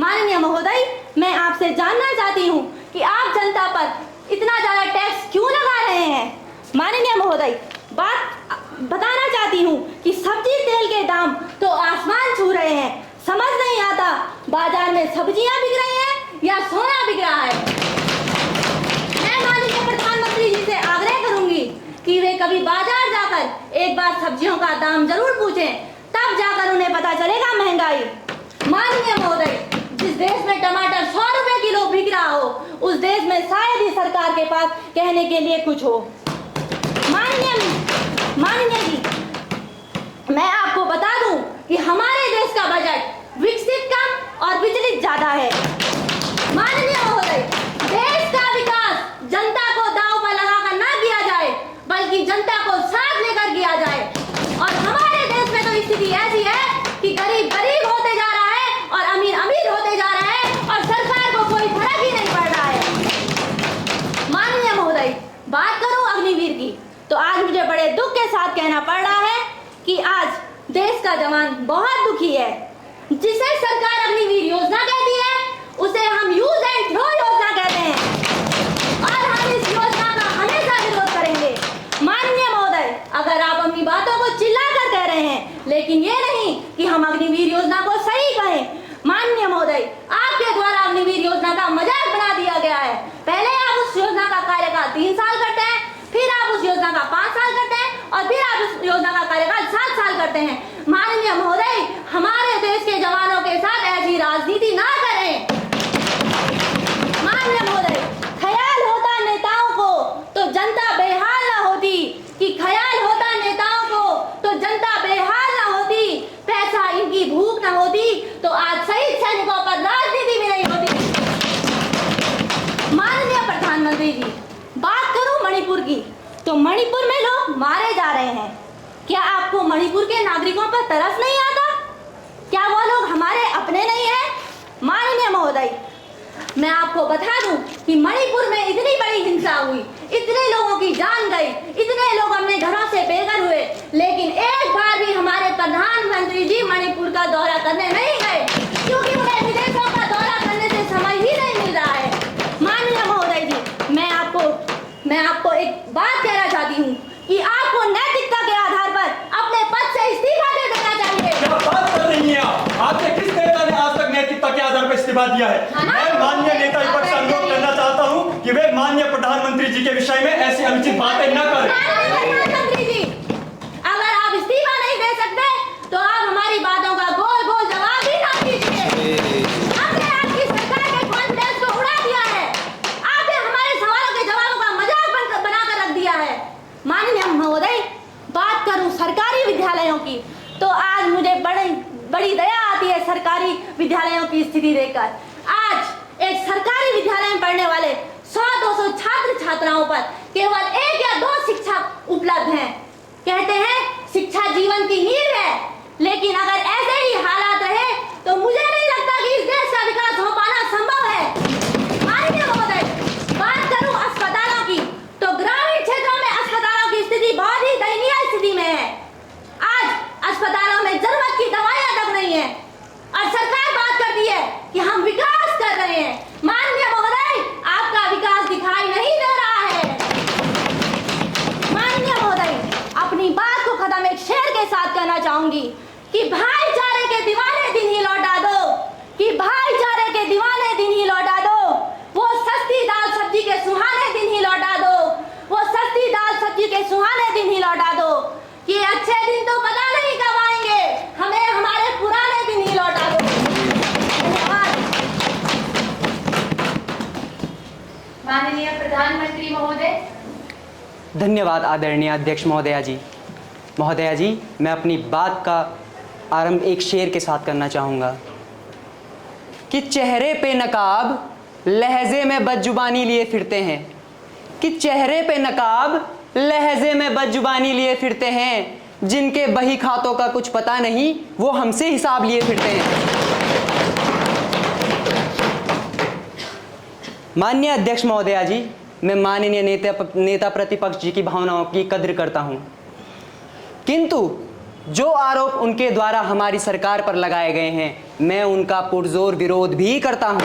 Speaker 5: माननीय महोदय, मैं आपसे जानना चाहती हूँ कि आप जनता पर इतना ज्यादा टैक्स क्यों लगा रहे हैं? माननीय महोदय, बात बताना चाहती हूँ कि सब्जी तेल के दाम तो आसमान छू रहे हैं। समझ नहीं आता बाजार में सब्जियां बिक रही हैं या सोना बिक रहा है। मैं माननीय प्रधानमंत्री जी से आग्रह करूंगी कि वे कभी बाजार जाकर एक बार सब्जियों का दाम जरूर पूछें, तब जाकर उन्हें पता चलेगा महंगाई। माननीय महोदय, जिस देश में टमाटर 100 रुपए किलो बिक रहा हो, उस देश में शायद ही सरकार के पास कहने के लिए कुछ हो। माननीय जी, मैं आपको बता दूं कि हमारे देश का बजट विकसित कम और विचलित ज्यादा है। माननीय महोदय, देश का विकास जनता को दांव पर लगाकर ना किया जाए, बल्कि जनता को साथ लेकर किया जाए। और हमारे देश में तो स्थिति ऐसी है कि गरीब गरीब होते जा रहा है और अमीर अमीर होते जा रहा है, और सरकार को कोई फर्क ही नहीं पड़ रहा है। माननीय महोदय, बात करूं अग्निवीर की, तो आज मुझे बड़े दुख के साथ कहना पड़ रहा है कि आज देश का जवान बहुत दुखी है। जिसे सरकार अग्निवीर योजना कहती है, उसे हम यूज एंड थ्रो योजना कहते हैं, और हम इस योजना का हमेशा विरोध करेंगे। माननीय महोदय, अगर आप अपनी बातों को चिल्लाकर कह रहे हैं, लेकिन ये नहीं कि हम अग्निवीर योजना को सही कहें। माननीय महोदय, आपके द्वारा अग्निवीर योजना का मजाक बना दिया गया है। पहले आप उस योजना का कार्यकाल 3 साल करते हैं, फिर आप उस योजना का 5 साल करते हैं, और फिर आप उस योजना का कार्यकाल 7 साल करते हैं। माननीय महोदय, हमारे देश के जवानों के साथ ऐसी राजनीति ना करें। माननीय महोदय, ख्याल होता नेताओं को तो जनता बेहाल ना होती, कि ख्याल होता नेताओं को तो जनता बेहाल ना होती, पैसा इनकी भूख ना होती तो आज शहीद सैनिकों पर राजनीति भी नहीं होती। माननीय प्रधानमंत्री जी, बात करूं मणिपुर की, तो मणिपुर में लोग मारे जा रहे हैं। क्या आपको मणिपुर के नागरिकों पर तरस नहीं आता? क्या वो लोग हमारे अपने नहीं हैं? माननीय महोदय, मैं आपको बता दूं कि मणिपुर में इतनी बड़ी हिंसा हुई, इतने लोगों की जान गई, इतने लोग अपने घरों से बेघर हुए, लेकिन एक बार भी हमारे प्रधानमंत्री जी मणिपुर का दौरा करने नहीं गए, क्योंकि उन्हें विदेशों का दौरा करने से समय ही नहीं मिल रहा है। माननीय महोदय जी, मैं आपको एक बात कहना चाहती हूँ कि आपको नैतिकता के आधार पर अपने पद से इस्तीफा दे देना चाहिए।
Speaker 16: क्या बात कर रही हैं आप? आपने किस नेता ने आज तक नैतिकता के आधार पर इस्तीफा दिया है? मैं माननीय नेता विपक्ष से अनुरोध करना चाहता हूँ कि वे माननीय प्रधानमंत्री जी के विषय में ऐसी अनुचित बातें न करें।
Speaker 5: प्रधानमंत्री जी, अगर आप इस्तीफा नहीं दे सकते तो आप हमारी बातों का गोल गोल जवाब भी ना दीजिए। आपने आपकी सरकार के कॉन्फिडेंस को उड़ा दिया है। आपने हमारे सवालों के जवाबों का मजाक बनाकर रख दिया है। माननीय महोदय, बात करूं सरकारी विद्यालयों की, तो आज मुझे बड़ी दया आती है सरकारी विद्यालयों की स्थिति देखकर। आज एक सरकारी विद्यालय में पढ़ने वाले 100-200 छात्र छात्राओं पर केवल 1 या 2 शिक्षक उपलब्ध हैं। कहते हैं शिक्षा जीवन की नींव है, लेकिन अगर ऐसे ही हालात रहे तो मुझे नहीं लगता कि इस देश का विकास हो पाना संभव है। माननीय महोदय, बात करूं अस्पतालों की, तो ग्रामीण क्षेत्रों में अस्पतालों की स्थिति बहुत ही दयनीय स्थिति में है। आज अस्पतालों में जरूरत की दवाइयां तक नहीं है, और सरकार बात करती है कि हम विकास कर रहे हैं। माननीय महोदय, आपका विकास दिखाई नहीं दे रहा है। माननीय महोदय, अपनी बात को खत्म एक शेर के साथ कहना चाहूंगी कि भाईचारे के दीवाने दिन ही लौटा दो,
Speaker 7: धन्यवाद आदरणीय अध्यक्ष महोदया जी। महोदया जी, मैं अपनी बात का आरंभ एक शेर के साथ करना चाहूँगा कि चेहरे पे नकाब लहजे में बदजुबानी लिए फिरते हैं, कि चेहरे पे नकाब लहजे में बदजुबानी लिए फिरते हैं, जिनके बही खातों का कुछ पता नहीं वो हमसे हिसाब लिए फिरते हैं। माननीय अध्यक्ष महोदया जी, मैं माननीय नेता प्रतिपक्ष जी की भावनाओं की कद्र करता हूं, किंतु जो आरोप उनके द्वारा हमारी सरकार पर लगाए गए हैं मैं उनका पुरजोर विरोध भी करता हूं।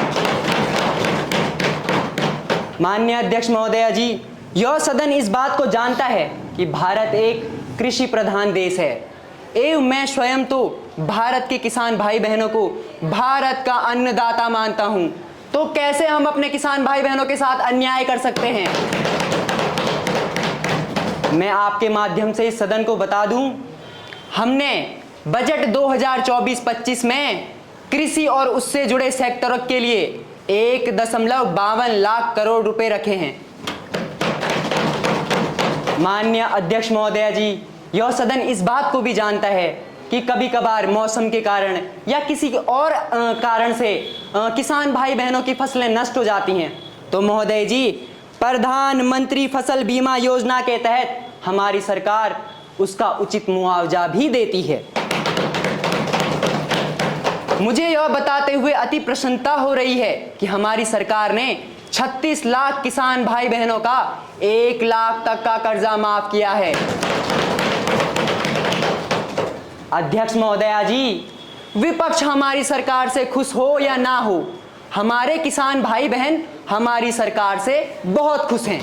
Speaker 7: माननीय अध्यक्ष महोदया जी, यह सदन इस बात को जानता है कि भारत एक कृषि प्रधान देश है एवं मैं स्वयं तो भारत के किसान भाई बहनों को भारत का अन्नदाता मानता हूं, तो कैसे हम अपने किसान भाई बहनों के साथ अन्याय कर सकते हैं। मैं आपके माध्यम से इस सदन को बता दूं, हमने बजट 2024-25 में कृषि और उससे जुड़े सेक्टरों के लिए 1.52 लाख करोड़ रुपए रखे हैं। माननीय अध्यक्ष महोदया जी, यह सदन इस बात को भी जानता है कि कभी कभार मौसम के कारण या किसी और कारण से किसान भाई बहनों की फसलें नष्ट हो जाती हैं, तो महोदय जी प्रधानमंत्री फसल बीमा योजना के तहत हमारी सरकार उसका उचित मुआवजा भी देती है। मुझे यह बताते हुए अति प्रसन्नता हो रही है कि हमारी सरकार ने 36 लाख किसान भाई बहनों का 1 लाख तक का कर्जा माफ किया है। अध्यक्ष महोदया जी, विपक्ष हमारी सरकार से खुश हो या ना हो, हमारे किसान भाई बहन हमारी सरकार से बहुत खुश हैं।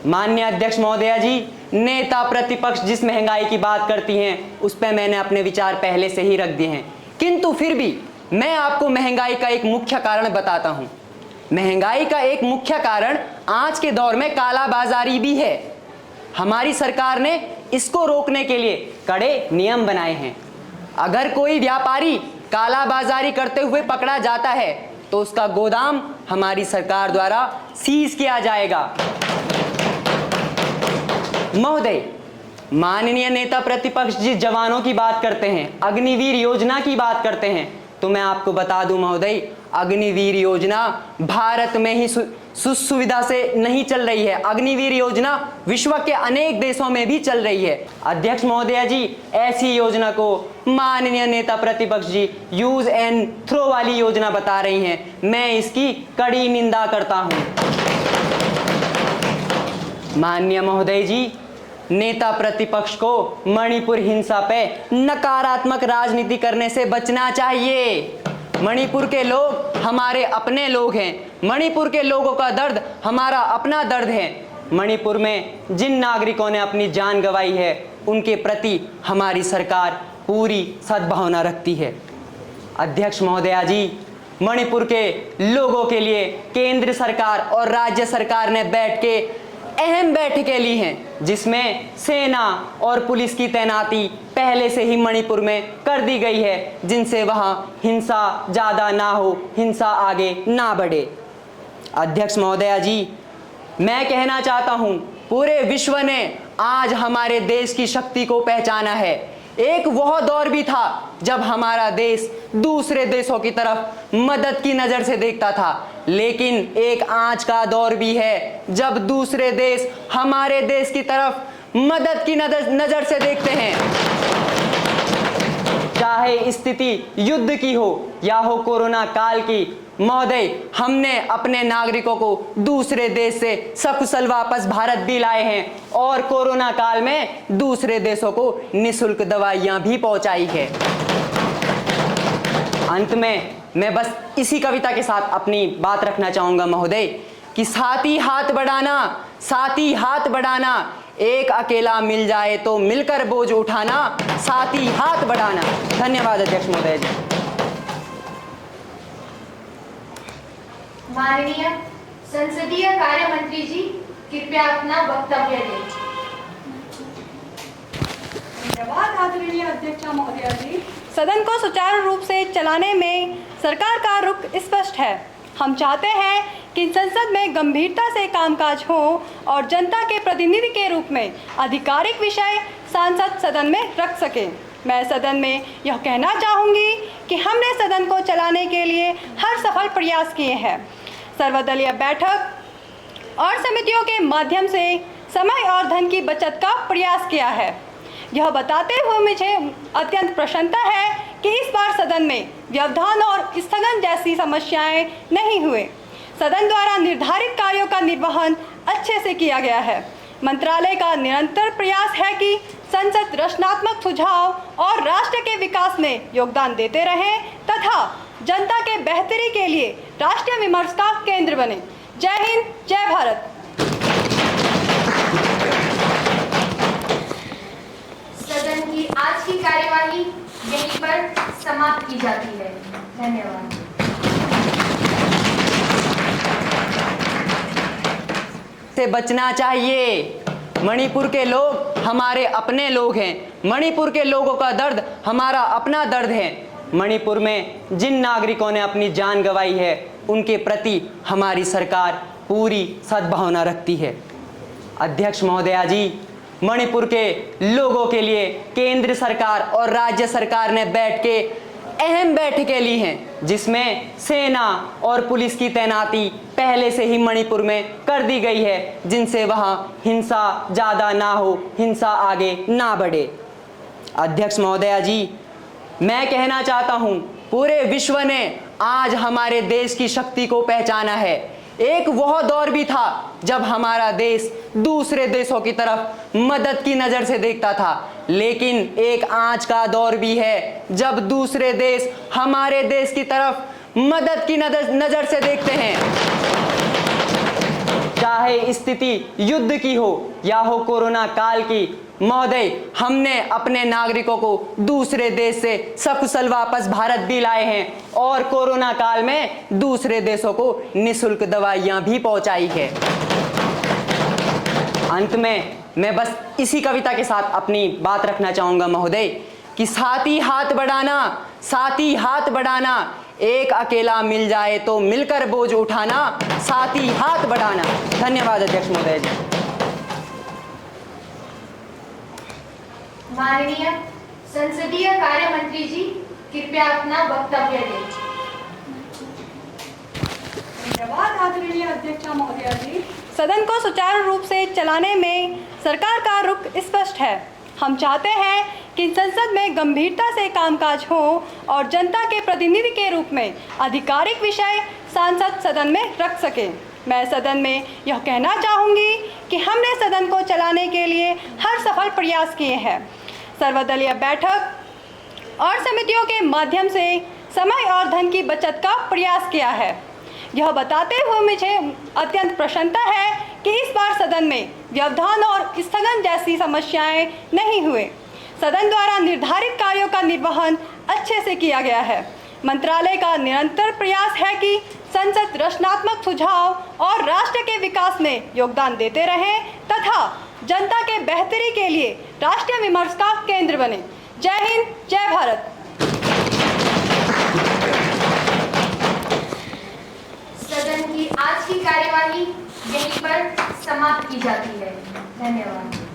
Speaker 7: माननीय अध्यक्ष महोदया जी, नेता प्रतिपक्ष जिस महंगाई की बात करती हैं उस पर मैंने अपने विचार पहले से ही रख दिए हैं, किंतु फिर भी मैं आपको महंगाई का एक मुख्य कारण बताता हूं। महंगाई का एक मुख्य कारण आज के दौर में कालाबाजारी भी है। हमारी सरकार ने इसको रोकने के लिए कड़े नियम बनाए हैं। अगर कोई व्यापारी कालाबाजारी करते हुए पकड़ा जाता है तो उसका गोदाम हमारी सरकार द्वारा सीज किया जाएगा। महोदय, माननीय नेता प्रतिपक्ष जिस जवानों की बात करते हैं, अग्निवीर योजना की बात करते हैं, तो मैं आपको बता दूं महोदय, अग्निवीर योजना भारत में ही सुविधा से नहीं चल रही है। अग्निवीर योजना विश्व के अनेक देशों में भी चल रही है। अध्यक्ष महोदया जी, ऐसी योजना को माननीय नेता प्रतिपक्ष जी यूज एंड थ्रो वाली योजना बता रही हैं। मैं इसकी कड़ी निंदा करता हूं। माननीय महोदय जी, नेता प्रतिपक्ष को मणिपुर हिंसा पे नकारात्मक राजनीति करने से बचना चाहिए। मणिपुर के लोग हमारे अपने लोग हैं। मणिपुर के लोगों का दर्द हमारा अपना दर्द है। मणिपुर में जिन नागरिकों ने अपनी जान गंवाई है उनके प्रति हमारी सरकार पूरी सद्भावना रखती है। अध्यक्ष महोदया जी, मणिपुर के लोगों के लिए केंद्र सरकार और राज्य सरकार ने बैठ के अहम बैठकें ली हैं, जिसमें सेना और पुलिस की तैनाती पहले से ही मणिपुर में कर दी गई है, जिनसे वहां हिंसा ज़्यादा ना हो, हिंसा आगे ना बढ़े। अध्यक्ष महोदया जी, मैं कहना चाहता हूं, पूरे विश्व ने आज हमारे देश की शक्ति को पहचाना है। एक वह दौर भी था जब हमारा देश दूसरे देशों की तरफ मदद की नज़र से देखता था, लेकिन एक आज का दौर भी है जब दूसरे देश हमारे देश की तरफ मदद की नज़र से देखते हैं। चाहे स्थिति युद्ध की हो या हो कोरोना काल की, महोदय, हमने अपने नागरिकों को दूसरे देश से सकुशल वापस भारत भी लाए हैं और कोरोना काल में दूसरे देशों को निःशुल्क दवाइयां भी पहुंचाई है। अंत में मैं बस इसी कविता के साथ अपनी बात रखना चाहूंगा महोदय कि साथ ही हाथ बढ़ाना, एक अकेला मिल जाए तो मिलकर बोझ उठाना, साथ ही हाथ बढ़ाना। धन्यवाद अध्यक्ष महोदय जी।
Speaker 2: माननीय संसदीय कार्य मंत्री जी, कृपया अपना वक्तव्य दें।
Speaker 11: धन्यवाद आदरणीय अध्यक्ष महोदया जी। सदन को सुचारू रूप से चलाने में सरकार का रुख स्पष्ट है। हम चाहते हैं
Speaker 20: कि संसद में गंभीरता से कामकाज हो और जनता के प्रतिनिधि के रूप में आधिकारिक विषय सांसद सदन में रख सके। मैं सदन में यह कहना चाहूँगी कि हमने सदन को चलाने के लिए हर सफल प्रयास किए हैं। सर्वदलीय बैठक और समितियों के माध्यम से समय और धन की बचत का प्रयास किया है। यह बताते हुए मुझे अत्यंत प्रसन्नता है कि इस बार सदन में व्यवधान और स्थगन जैसी समस्याएं नहीं हुए। सदन द्वारा निर्धारित कार्यों का निर्वहन अच्छे से किया गया है। मंत्रालय का निरंतर प्रयास है कि संसद रचनात्मक सुझाव और राष्ट्र के विकास में योगदान देते रहें तथा जनता के बेहतरी के लिए राष्ट्रीय विमर्श का केंद्र बने। जय हिंद, जय भारत।
Speaker 2: सदन की आज की कार्यवाही यहीं पर समाप्त की जाती है। धन्यवाद।
Speaker 7: से बचना चाहिए। मणिपुर के लोग हमारे अपने लोग हैं। मणिपुर के लोगों का दर्द हमारा अपना दर्द है। मणिपुर में जिन नागरिकों ने अपनी जान गंवाई है उनके प्रति हमारी सरकार पूरी सद्भावना रखती है। अध्यक्ष महोदया जी, मणिपुर के लोगों के लिए केंद्र सरकार और राज्य सरकार ने बैठ के अहम बैठकें ली हैं, जिसमें सेना और पुलिस की तैनाती पहले से ही मणिपुर में कर दी गई है, जिनसे वहां हिंसा ज़्यादा ना हो, हिंसा आगे ना बढ़े। अध्यक्ष महोदया जी, मैं कहना चाहता हूं, पूरे विश्व ने आज हमारे देश की शक्ति को पहचाना है। एक वह दौर भी था जब हमारा देश दूसरे देशों की तरफ मदद की नज़र से देखता था, लेकिन एक आज का दौर भी है जब दूसरे देश हमारे देश की तरफ मदद की नज़र से देखते हैं। चाहे स्थिति युद्ध की हो या हो कोरोना काल की, महोदय, हमने अपने नागरिकों को दूसरे देश से सकुशल वापस भारत भी लाए हैं और कोरोना काल में दूसरे देशों को निःशुल्क दवाइयां भी पहुंचाई है। अंत में मैं बस इसी कविता के साथ अपनी बात रखना चाहूंगा महोदय, कि साथी हाथ बढ़ाना, एक अकेला मिल जाए तो मिलकर बोझ उठाना, साथी हाथ बढ़ाना। धन्यवाद अध्यक्ष महोदय जी।
Speaker 2: माननीय संसदीय कार्य मंत्री जी, कृपया अपना वक्तव्य दें।
Speaker 20: धन्यवाद आदरणीय अध्यक्ष महोदया जी। सदन को सुचारू रूप से चलाने में सरकार का रुख स्पष्ट है। हम चाहते हैं कि संसद में गंभीरता से कामकाज हो और जनता के प्रतिनिधि के रूप में आधिकारिक विषय सांसद सदन में रख सके। मैं सदन में यह कहना चाहूँगी कि हमने सदन को चलाने के लिए हर सफल प्रयास किए हैं। सर्वदलीय बैठक और समितियों के माध्यम से समय और धन की बचत का प्रयास किया है। यह बताते हुए मुझे अत्यंत प्रसन्नता है कि इस बार सदन में व्यवधान और स्थगन जैसी समस्याएं नहीं हुए। सदन द्वारा निर्धारित कार्यों का निर्वहन अच्छे से किया गया है। मंत्रालय का निरंतर प्रयास है कि संसद रचनात्मक सुझाव और राष्ट्र के विकास में योगदान देते रहें तथा जनता के बेहतरी के लिए राष्ट्रीय विमर्श का केंद्र बने। जय हिंद, जय भारत।
Speaker 2: सदन की आज की कार्यवाही यहीं पर समाप्त की जाती है। धन्यवाद।